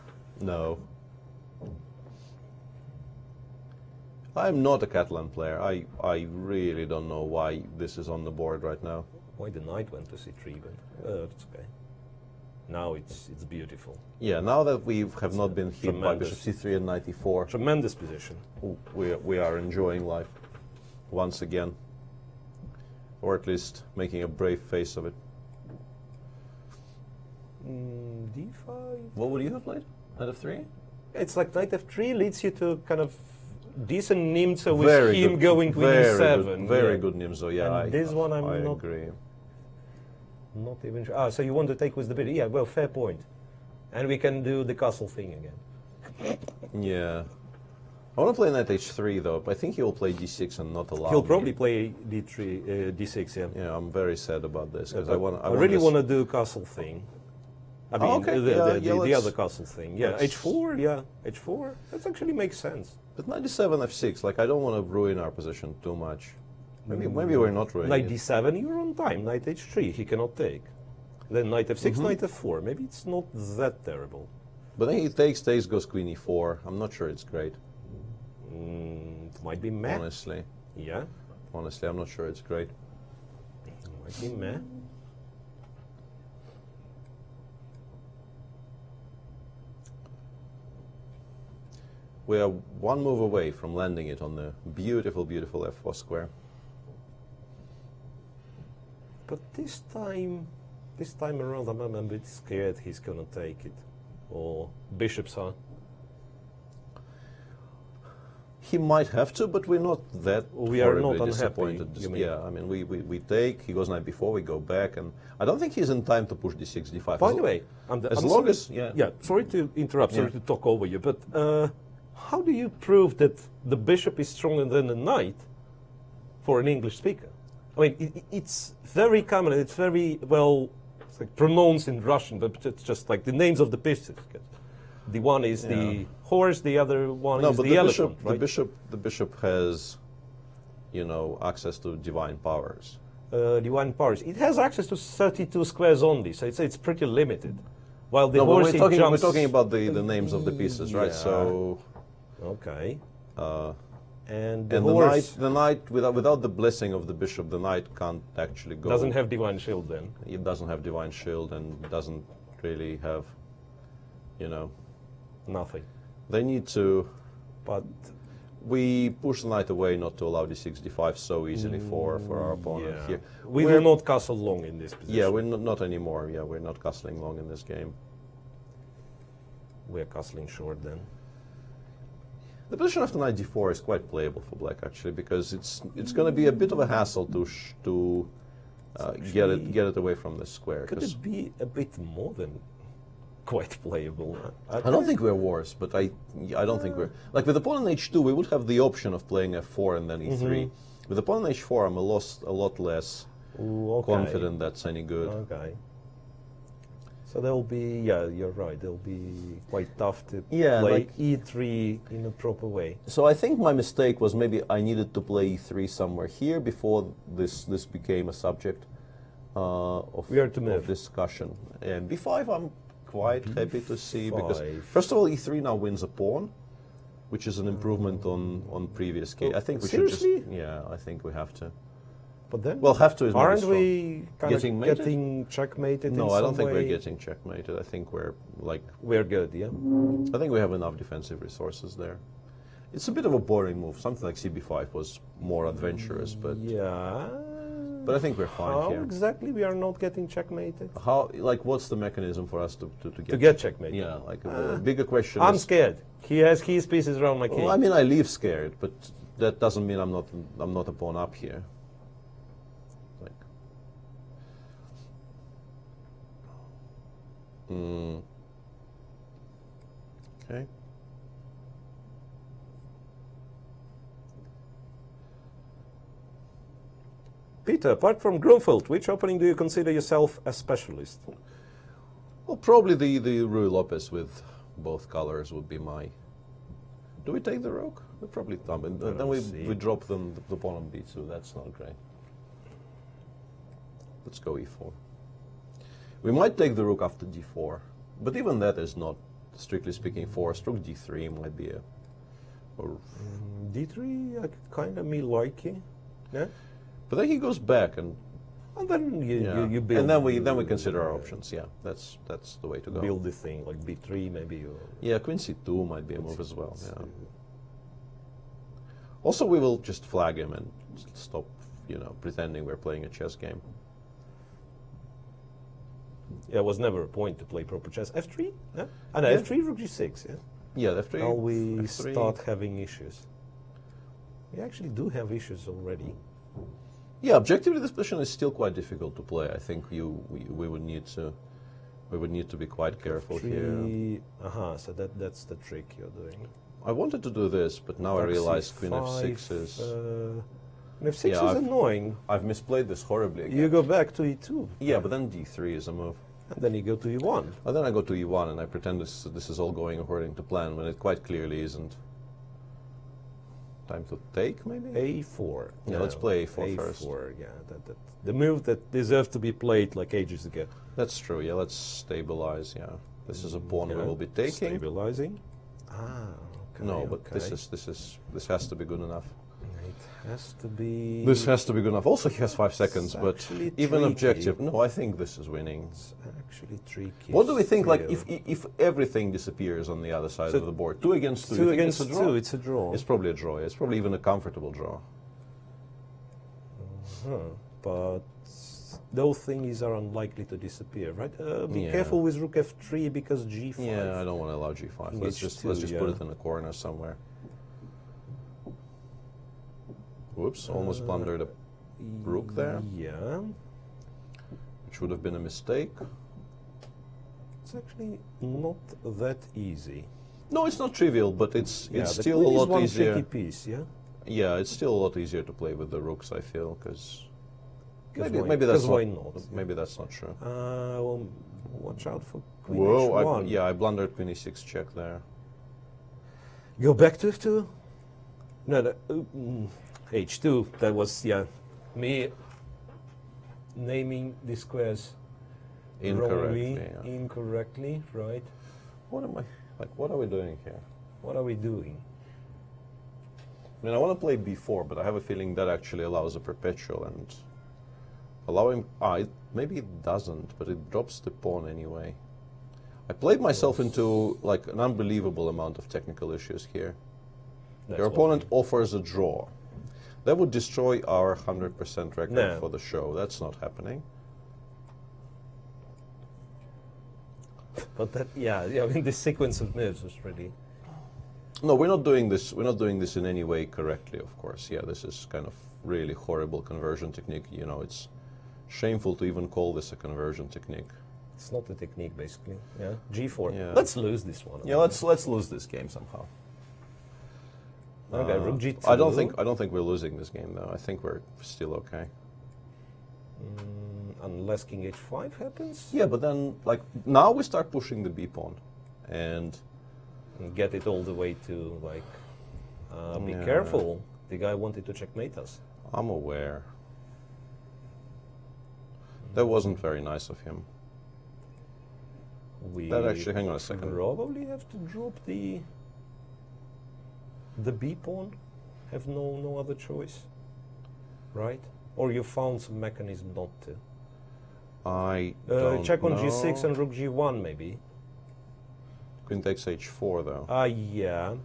no. I'm not a Catalan player. I really don't know why this is on the board right now. Why the knight went to C3, but it's okay. Now it's beautiful. Yeah, now that we have not been hit by Tremendous. bishop c3 and knight e4, Tremendous position. we are enjoying life once again. Or at least making a brave face of it. D5? What would you have played? Knight f3? It's like knight F3 leads you to kind of decent Nimzo with Very him good, going with very E7. good, very yeah. good Nimzo, yeah. And this one I'm I not- agree. Not even sure. So you want to take with the bid? Yeah, well, fair point. And we can do the castle thing again. Yeah. I want to play knight h3 though, but I think he will play d6 and not allow He'll me. probably play d3, d6, yeah. Yeah, I'm very sad about this because I really want to do castle thing. I mean, okay. the other castle thing. Yeah, let's- h4, yeah, h4. That actually makes sense. But knight d7 f6, like I don't want to ruin our position too much. Maybe we're not ruining Knight it. d7, you're on time. Knight h3, he cannot take. Then knight f6, knight f4. Maybe it's not that terrible. But then he takes, goes queen e4. I'm not sure it's great, It might be meh. honestly. Yeah, Honestly, I'm not sure it's great. might be meh. We are one move away from landing it on the beautiful, beautiful f4 square. But this time around, I'm a bit scared he's gonna take it. Or bishops are. He might have to, but we're not that We are not horribly unhappy, disappointed. you mean? Yeah, I mean, we take, he goes knight b4, we go back, and I don't think he's in time to push d6, d5. By the way, as long as, yeah. Yeah, sorry to interrupt, sorry Yeah. to talk over you, but how do you prove that the bishop is stronger than the knight for an English speaker? I mean, it's very common, it's very well it's like pronounced in Russian, but it's just like the names of the pieces. The one is the horse, the other one No, is but the the elephant, bishop, right? the bishop has, access to divine powers. Divine powers. It has access to 32 squares only, so it's pretty limited. While the No, but horse we're talking, jumps, about the names of the pieces, right? Yeah. So, okay. uh, And the and horse the knight, without the blessing of the bishop, the knight can't actually go. doesn't have divine shield then. It doesn't have divine shield and doesn't really have, Nothing. They need to. But We push the knight away not to allow d6, d5 so easily for our opponent yeah. here. We We're- will not castle long in this position. Yeah, we're not anymore. Yeah, we're not castling long in this game. We're castling short then. The position after knight d4 is quite playable for black actually, because it's going to be a bit of a hassle to get it away from the square. Could 'cause it be a bit more than quite playable? I don't think we're worse, but I don't think we're like with the pawn on h2. We would have the option of playing f4 and then e3. With the pawn on h4, I'm a lot less Ooh, okay. confident that's any good. Okay. So there'll be, yeah, you're right. It'll be quite tough to Yeah, play like- e3 in a proper way. So I think my mistake was maybe I needed to play e3 somewhere here before this became a subject We are to move. of discussion. And b5 I'm quite happy to see because B5. first of all e3 now wins a pawn, which is an improvement on previous game. I think we should Seriously? just I think we have to. But then, Well, have to is maybe aren't strong. we kind Getting of mated? getting checkmated in No, some I don't think way? we're getting checkmated. I think we're like We're good, yeah? I think we have enough defensive resources there. It's a bit of a boring move. Something like cb5 was more adventurous, but Yeah. I think we're fine How here. exactly we are not getting checkmated? How what's the mechanism for us to get To get checkmated. Yeah, like the bigger question I'm is scared. He has his pieces around my king. well, I mean I leave scared, but that doesn't mean I'm not a pawn up here. Like Okay. Peter, apart from Grunfeld, which opening do you consider yourself a specialist? Well, probably the Rui Lopez with both colors would be my. Do we take the rook? We probably don't. And then see. we drop them the pawn on b2. That's not great. Let's go e4. We might take the rook after d4, but even that is not, strictly speaking, forced. Rook d3 might be a. Or, D3, I kind of me like it. Yeah. but then he goes back and And then yeah. you build. and then we consider our options. Yeah, that's the way to go. Build the thing like B3 maybe. Or Yeah, queen c2 might be a move as well. Yeah. Also, we will just flag him and stop, pretending we're playing a chess game. Yeah, it was never a point to play proper chess. F3? Yeah. And Yeah. F3, rook G6. Yeah. Yeah, f3. Now we f3. start having issues. We actually do have issues already. Yeah, objectively, this position is still quite difficult to play. I think we would need to We would need to be quite careful here. So that's the trick you're doing. I wanted to do this, but now I Rook realize C5, Queen F6 is... Queen F6 Yeah, is annoying. I've misplayed this horribly again. You go back to E2. Yeah, but then D3 is a move. And then you go to E1. And then I go to E1 and I pretend this is all going according to plan when it quite clearly isn't. Time to take, maybe? A4. Yeah, let's play A4 first. A4, yeah. The move that deserved to be played like ages ago. That's true, yeah, let's stabilize, yeah. This is a pawn we Yeah, will be taking. Stabilizing. Okay. No, but okay. this has to be good enough. It has to be... This has to be good enough. Also, he has 5 seconds, It's but actually even tricky. objective. No, I think this is winning. It's actually tricky. What do we think? Like, still. if everything disappears on the other side So of the board, 2 against 2. 2 you think against it's a draw? 2, it's a draw. It's probably a draw. It's probably even a comfortable draw. But those things are unlikely to disappear, right? Be Yeah. careful with Rook F3 because G5. Yeah, I don't want to allow G5. King Let's just H2, put yeah. it in a corner somewhere. Whoops! Almost blundered a rook there, Yeah. which would have been a mistake. It's actually not that easy. No, it's not trivial, but it's Yeah, the still a queen is lot one easier. tricky piece, yeah? Yeah, it's still a lot easier to play with the rooks, I feel, because maybe why that's not, why not? maybe that's not true. Well, watch out for Queen Whoa! H1. I blundered Queen E6 check there. Go back to F2? No, H2. That was, me naming the squares Incorrectly. wrongly, Yeah. incorrectly, right? What am I like? What are we doing here? What are we doing? I mean, I want to play B4, but I have a feeling that actually allows a perpetual and allowing. Maybe it doesn't, but it drops the pawn anyway. I played myself into like an unbelievable amount of technical issues here. That's Your what opponent offers a draw. That would destroy our 100% record No. for the show. That's not happening. But that, I mean, this sequence of moves was really. No, we're not doing this. We're not doing this in any way correctly, of course. Yeah, this is kind of really horrible conversion technique. You know, it's shameful to even call this a conversion technique. It's not a technique, basically. Yeah, G4. Yeah. Let's lose this one. Yeah, let's lose this game somehow. Okay, Rook G2. I don't think we're losing this game though. I think we're still okay. Unless King H5 happens. Yeah, but then like now we start pushing the B pawn, and Get it all the way to like. Be Yeah. careful. The guy wanted to checkmate us. I'm aware. That wasn't very nice of him. We That actually, hang on a second. probably have to drop the B pawn. Have no other choice, right? Or you found some mechanism not to. I don't Check on know. G6 and Rook G1 maybe. Queen takes H4 though. Yeah,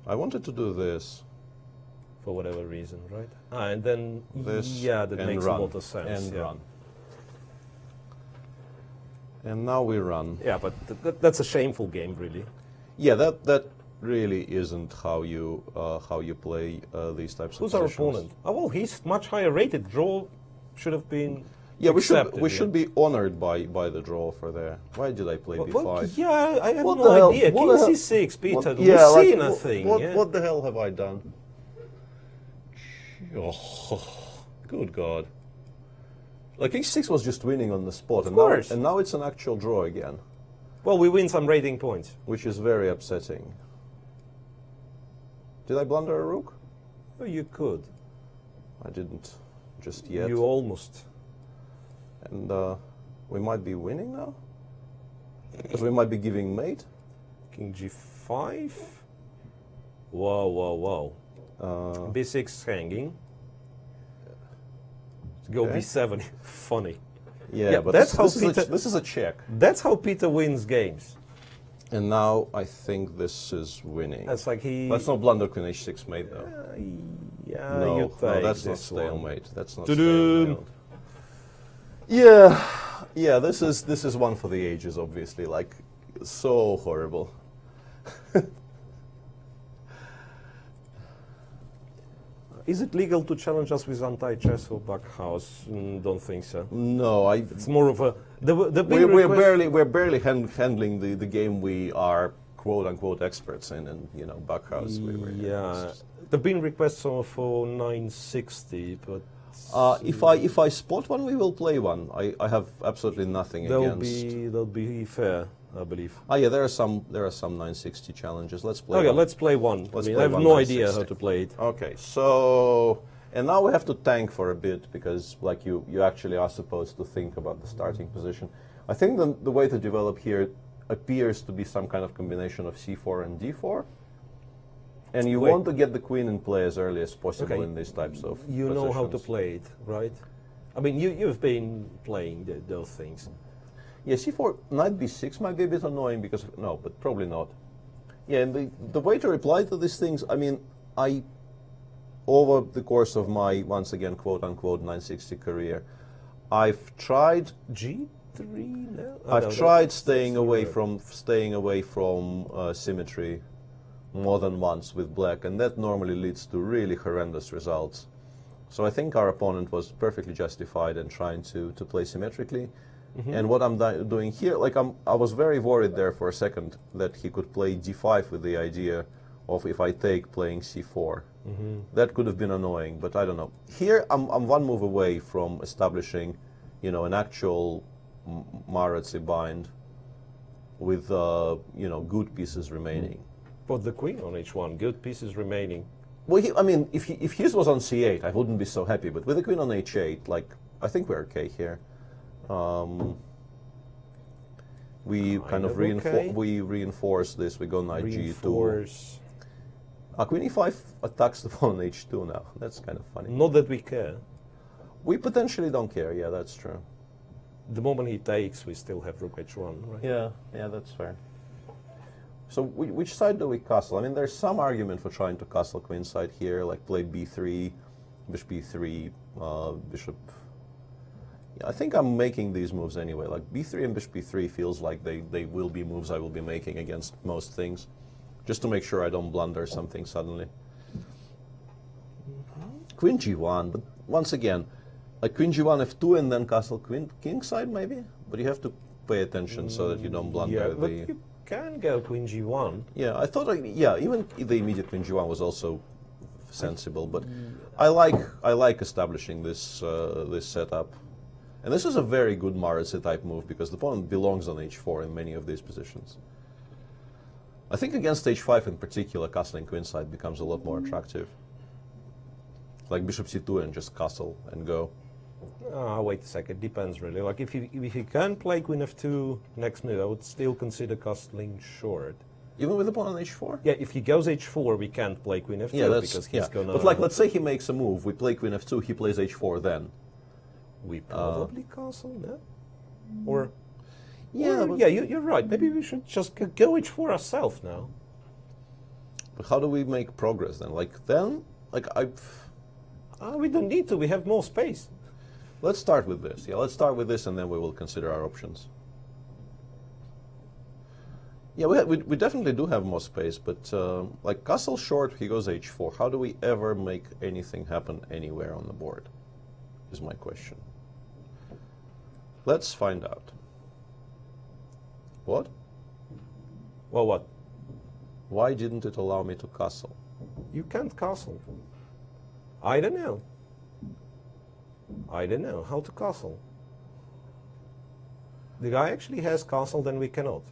I wanted to do this. for whatever reason, right? And then This that and makes run, a lot of sense. and yeah. run. And now we run. Yeah, but that's a shameful game, really. Yeah, that really isn't how you play these types Who's of our positions. opponent? Oh, well, he's much higher rated. Draw should have been. Yeah, accepted, we should be honored by the draw for there. Why did I play B5? Well, yeah, I have What no the hell? idea. What King the hell? C6, Peter. Yeah, like, Lucina thing. Yeah. what the hell have I done? Oh, good God. Like H6 was just winning on the spot, Of course. and now it's an actual draw again, Well, we win some rating points. which is very upsetting. Did I blunder a rook? Oh, you could. I didn't just yet. You almost. And we might be winning now? Because we might be giving mate? King G5. Wow. B6 hanging. Go Okay. B7. Funny. Yeah, but that's this is a check. That's how Peter wins games. And now I think this is winning. That's like he. Let's not blunder Queen H6 mate though. Yeah, No, you take that's not this one. stalemate. That's not Ta-da! stalemate. Yeah, this is one for the ages, obviously. Like, so horrible. Is it legal to challenge us with anti-chess or backhouse? Don't think so. No, It's more of a we're barely handling the game we are quote unquote experts in, and backhouse. There've been requests for 960, but if I spot one, we will play one. I have absolutely nothing against. They'll be fair, I believe. Yeah, there are some 960 challenges. Let's play. Okay, one. Let's play one. Play I have no idea how to play it. Okay, so and now we have to tank for a bit because like you actually are supposed to think about the starting position. I think the way to develop here appears to be some kind of combination of c4 and d4. And you want to get the queen in play as early as possible in these types of You know how to positions. play it, right? I mean, you've been playing those things. Yeah, c4, knight b6 might be a bit annoying because no, but probably not. Yeah, and the way to reply to these things, I mean, over the course of my, once again, quote-unquote 960 career, I've tried G3 now? I've tried staying away from symmetry more than once with black, and that normally leads to really horrendous results. So I think our opponent was perfectly justified in trying to play symmetrically. And what I'm doing here, like I was very worried there for a second that he could play d5 with the idea of if I take playing c4. That could have been annoying, but I don't know. Here I'm one move away from establishing, an actual Maratzi bind with good pieces remaining. But the queen on h1, good pieces remaining. Well, if his was on c8, I wouldn't be so happy. But with the queen on h8, I think we're okay here. We kind of reinforce this. We go knight g2. Queen e5 attacks the pawn on h2 now. That's kind of funny. Not that we care. We potentially don't care. Yeah, that's true. The moment he takes, we still have rook h1, right? Yeah, that's fair. So which side do we castle? I mean, there's some argument for trying to castle queenside here, like play b3, bishop b3, bishop. Yeah, I think I'm making these moves anyway. Like b3 and bishop b3 feels like they will be moves I will be making against most things, just to make sure I don't blunder something suddenly. Queen g1, but once again, like queen g1 f2 and then castle queen kingside maybe, but you have to pay attention so that you don't blunder But you can go queen g1. Yeah, I thought, even the immediate queen g1 was also sensible, but I like establishing this this setup, and this is a very good Maratzi type move because the pawn belongs on h4 in many of these positions. I think against h5 in particular, castling queenside becomes a lot more attractive. Like bishop c2 and just castle and go. Wait a second, depends really. Like if he can play queen f2 next move, I would still consider castling short. Even with the pawn on h4? Yeah, if he goes h4, we can't play queen f2 because he's gonna... But like, let's say he makes a move, we play queen f2, he plays h4 then. We probably castle, no? Or... Yeah, you're right. Maybe we should just go h4 ourselves now. But how do we make progress then? We don't need to, we have more space. Let's start with this. Yeah, let's start with this and then we will consider our options. Yeah, we definitely do have more space, but like castle short, he goes h4. How do we ever make anything happen anywhere on the board? Is my question. Let's find out. What? Well, what? Why didn't it allow me to castle? You can't castle. I don't know. I don't know how to castle. The guy actually has castle, then we cannot.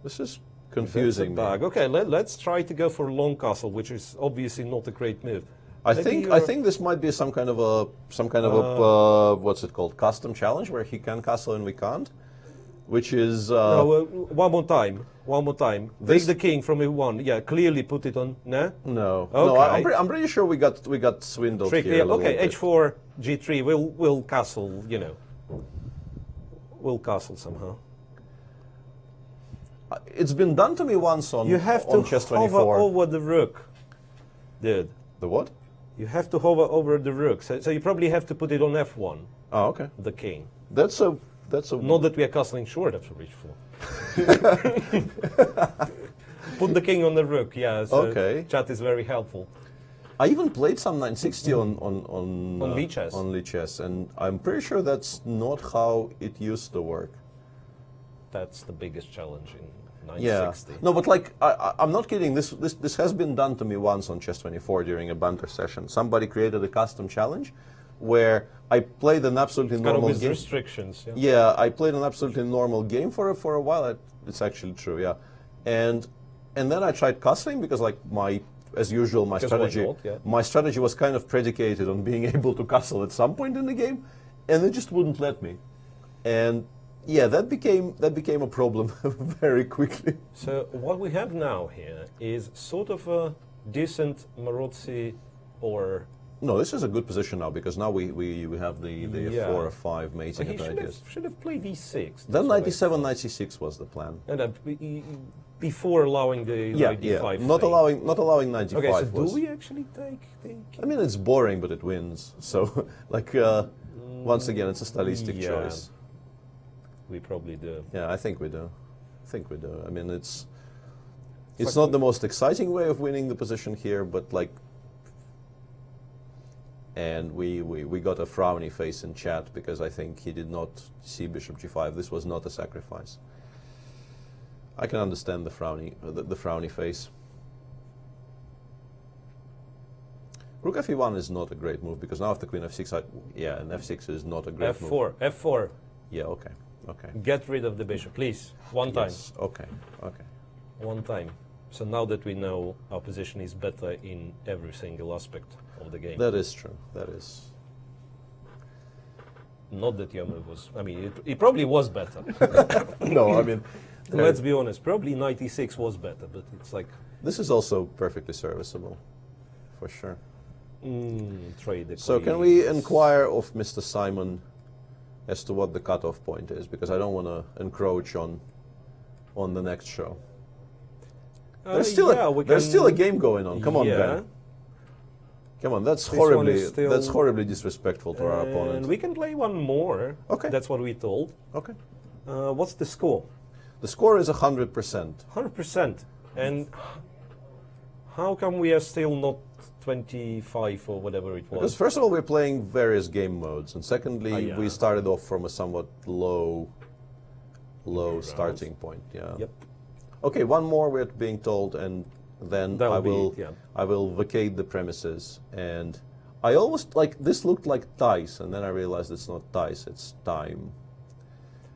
This is confusing me. Okay, let's try to go for long castle, which is obviously not a great move. I think this might be some kind of a what's it called, custom challenge where he can castle and we can't, which is one more time. Take the king from e1. Yeah, clearly put it on. No. No. Okay. No, I'm pretty sure we got swindled here. Okay, h4, g3. We'll castle. We'll castle somehow. It's been done to me once on You have on to chess hover 24. over the rook, dude. The what? You have to hover over the rook. So you probably have to put it on f1. Oh, okay. The king. That's a. Not that we are castling short after h4. Put the king on the rook. Yeah. So Okay. Chat is very helpful. I even played some 960 on Lichess. on Lichess, and I'm pretty sure that's not how it used to work. That's the biggest challenge in Yeah. 960. No, but like I'm not kidding. This has been done to me once on Chess24 during a banter session. Somebody created a custom challenge where I played an absolutely Kind of normal with game. restrictions. Yeah. Yeah, I played an absolutely normal game for a while. It's actually true, yeah. And then I tried castling because, like, as usual, Because why not, yeah. my strategy was kind of predicated on being able to castle at some point in the game, and it just wouldn't let me. And yeah, that became a problem very quickly. So what we have now here is sort of a decent Marozzi or... No, this is a good position now because now we have the Yeah. 4 or 5 mating He advantages. should have played e6. Then That's what I 97, 96 was the plan. thought. And before allowing the Yeah, 95 yeah. Not thing. allowing 95 Okay, so was. do we actually take... I mean, it's boring, but it wins. So, like, once again, it's a stylistic Yeah. choice. We probably do. Yeah, I think we do. I mean, it's like not the most exciting way of winning the position here, but like, and we got a frowny face in chat because I think he did not see Bishop G5. This was not a sacrifice. I can understand the frowny face. Rook F1 is not a great move because now after Queen F6, yeah, and F6 is not a great move. F4. Yeah, okay. Okay. Get rid of the bishop, please. One time. Yes. Okay. Okay. One time. So now that we know our position is better in every single aspect of the game. That is true. That is. Not that your move was... I mean, it probably was better. No, I mean, Let's be honest. Probably 96 was better, but it's like... this is also perfectly serviceable, for sure. Trade the So can we inquire of Mr. Simon as to what the cutoff point is? Because I don't want to encroach on the next show. There's still a game going on. Come on, Ben. Come on, that's This one horribly is still- that's horribly disrespectful to our And opponent. we can play one more. Okay. That's what we told. Okay. What's the score? The score is 100%. 100%. And how come we are still not 25 or whatever it was? Because first of all, we're playing various game modes, and secondly, yeah. we started off from a somewhat low starting point. Yeah. Yep. Okay, one more we're being told, and then That'll I be will it, yeah. I will vacate the premises. And I almost like this looked like dice, and then I realized it's not dice; it's time.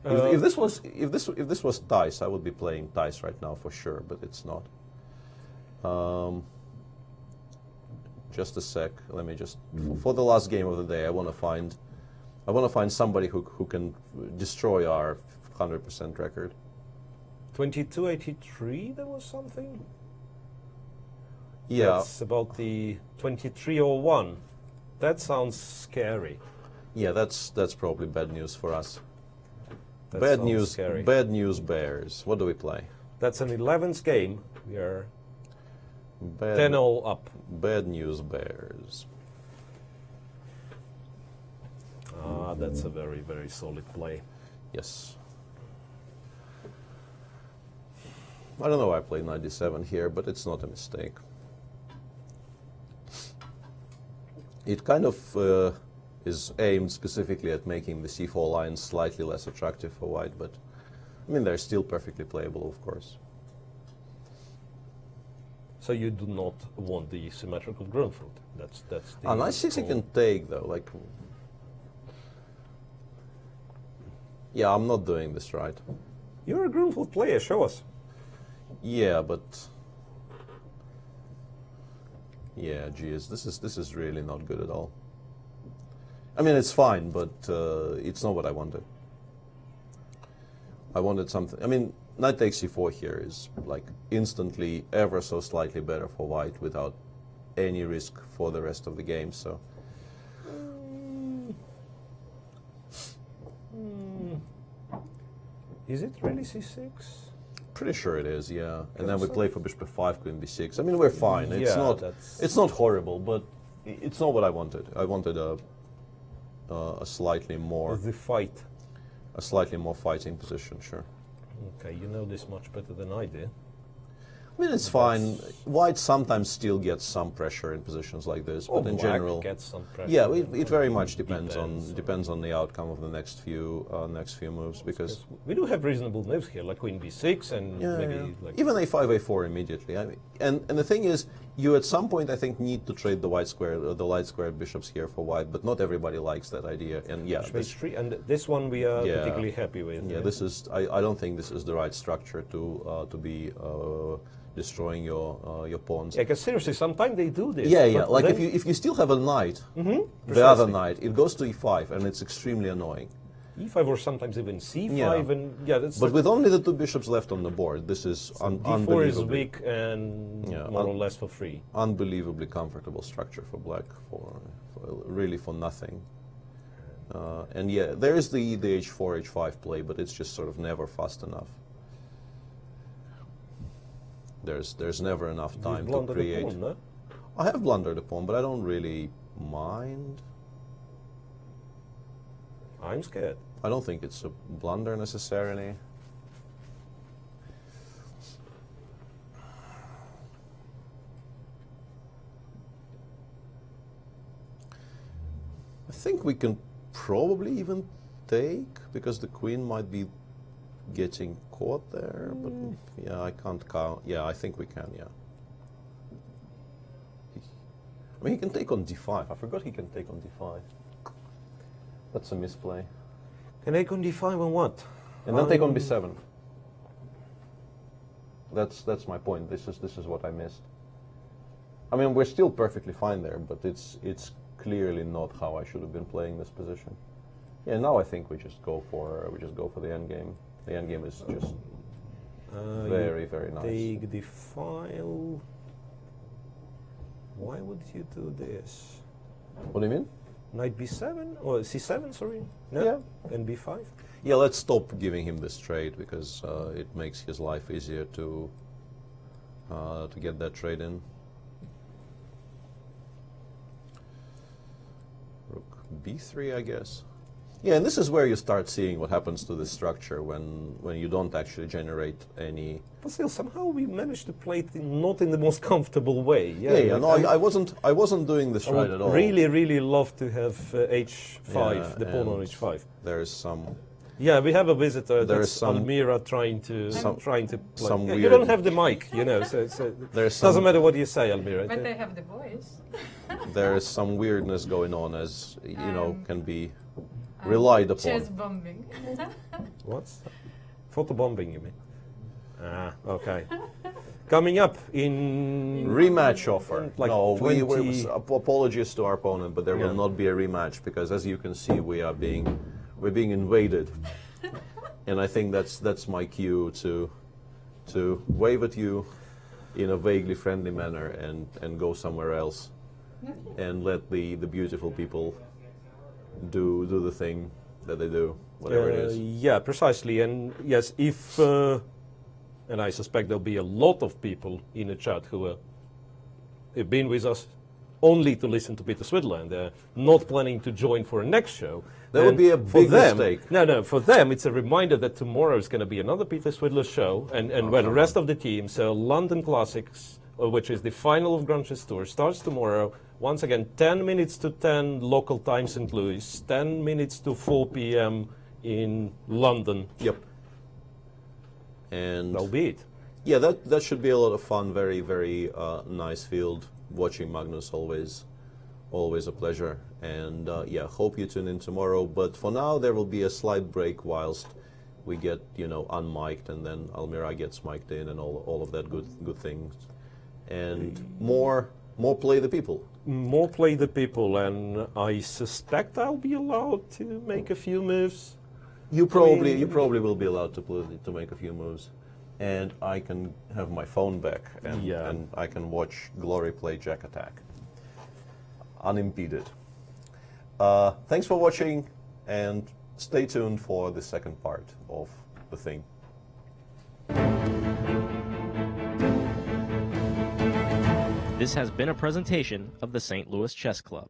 If this was dice, I would be playing dice right now for sure, but it's not. Just a sec. Let me just for the last game of the day. I want to find somebody who can destroy our 100% record. 2283, there was something? Yeah. That's about the 2301. That sounds scary. Yeah, that's probably bad news for us. That Bad sounds news. Scary. Bad news bears. What do we play? That's an 11th game. We are Bad, 10-0 up. Bad news bears. That's a very, very solid play. Yes. I don't know why I played 97 here, but it's not a mistake. It kind of is aimed specifically at making the c4 lines slightly less attractive for white, but I mean they're still perfectly playable, of course. So you do not want the symmetrical ground fruit. That's the... Knight 6 you can take though, like... Yeah, I'm not doing this right. You're a ground fruit player, show us. Yeah, but... Yeah, geez, this is really not good at all. I mean, it's fine, but it's not what I wanted. I wanted something... I mean, knight takes c4 here is, like, instantly ever so slightly better for white without any risk for the rest of the game, so... Is it really c6? Pretty sure it is, yeah. And then we play for bishop f5, queen b6. I mean, we're fine. It's Yeah, not. that's- It's not horrible, but it's not what I wanted. I wanted a slightly more The fight. fighting position. Sure. Okay, you know this much better than I do. I mean, it's fine. White sometimes still gets some pressure in positions like this, but in Black general, gets some pressure. yeah, it very much depends on the outcome of the next few moves, because we do have reasonable moves here, like Queen B6 and maybe like even A5, A4 immediately. I mean, and the thing is, you at some point I think need to trade the white square, the light squared bishops here for white, but not everybody likes that idea. And yeah, and this one we are particularly happy with. Yeah, this is. I don't think this is the right structure to be destroying your pawns. Yeah, because seriously, sometimes they do this. Yeah, yeah. Like if you still have a knight, the other knight, it goes to E5, and it's extremely annoying. E5 or sometimes even C5, and that's. But with only the two bishops left on the board, this is D4 is weak and more or less for free. Unbelievably comfortable structure for black, for really for nothing. And yeah, there is the H4, H5 play, but it's just sort of never fast enough. There's never enough time to create. The pawn, no? I have blundered a pawn, but I don't really mind. I'm scared. I don't think it's a blunder necessarily. I think we can probably even take, because the queen might be getting caught there, but yeah, I can't count. Yeah, I think we can, yeah. I mean, he can take on D5. I forgot he can take on D5. That's a misplay. Can take on D5 on what? And then take on B7. That's my point. This is what I missed. I mean, we're still perfectly fine there, but it's clearly not how I should have been playing this position. Yeah, now I think we just go for the endgame. The endgame is just very, very nice. Take the file. Why would you do this? What do you mean? Knight B7 or C7? Sorry. No? Yeah. And B5. Yeah, let's stop giving him this trade, because it makes his life easier to get that trade in. Rook B3, I guess. Yeah, and this is where you start seeing what happens to this structure when you don't actually generate any. But still, somehow we managed to play it not in the most comfortable way. Yeah. No, I wasn't doing this right at all. Really love to have H5, the pawn on H5. There's some. Yeah, we have a visitor. There's that's Almira trying to play. Some weird. You don't have the mic, you know, so doesn't matter what you say, Almira. But they have the voice. There is some weirdness going on, as you know, can be relied upon. Chess bombing. What? Photobombing, you mean? Ah, okay. Coming up in rematch offer. Like no, 20... apologies to our opponent, but there will not be a rematch, because as you can see, we're being invaded, and I think that's my cue to wave at you in a vaguely friendly manner and go somewhere else, and let the beautiful people do the thing that they do, whatever it is. Yeah, precisely. And yes, if and I suspect there'll be a lot of people in the chat who have been with us only to listen to Peter Svidler, and they're not planning to join for a next show. That would be a big mistake. No, for them it's a reminder that tomorrow is going to be another Peter Svidler show, and well, the rest of the team. So London Classics, which is the final of Grand Chess Tour, starts tomorrow. Once again, 10 minutes to 10 local time St. Louis, 10 minutes to 4 p.m. in London. Yep. And that'll be it. Yeah, that should be a lot of fun. Very, very nice field. Watching Magnus always a pleasure. And yeah, hope you tune in tomorrow. But for now, there will be a slight break whilst we get unmiked, and then Almira gets mic'd in, and all of that good things. And more play the people. More play the people, and I suspect I'll be allowed to make a few moves. You probably will be allowed to make a few moves, and I can have my phone back, and I can watch Glory play Jack Attack unimpeded. Thanks for watching, and stay tuned for the second part of the thing. This has been a presentation of the St. Louis Chess Club.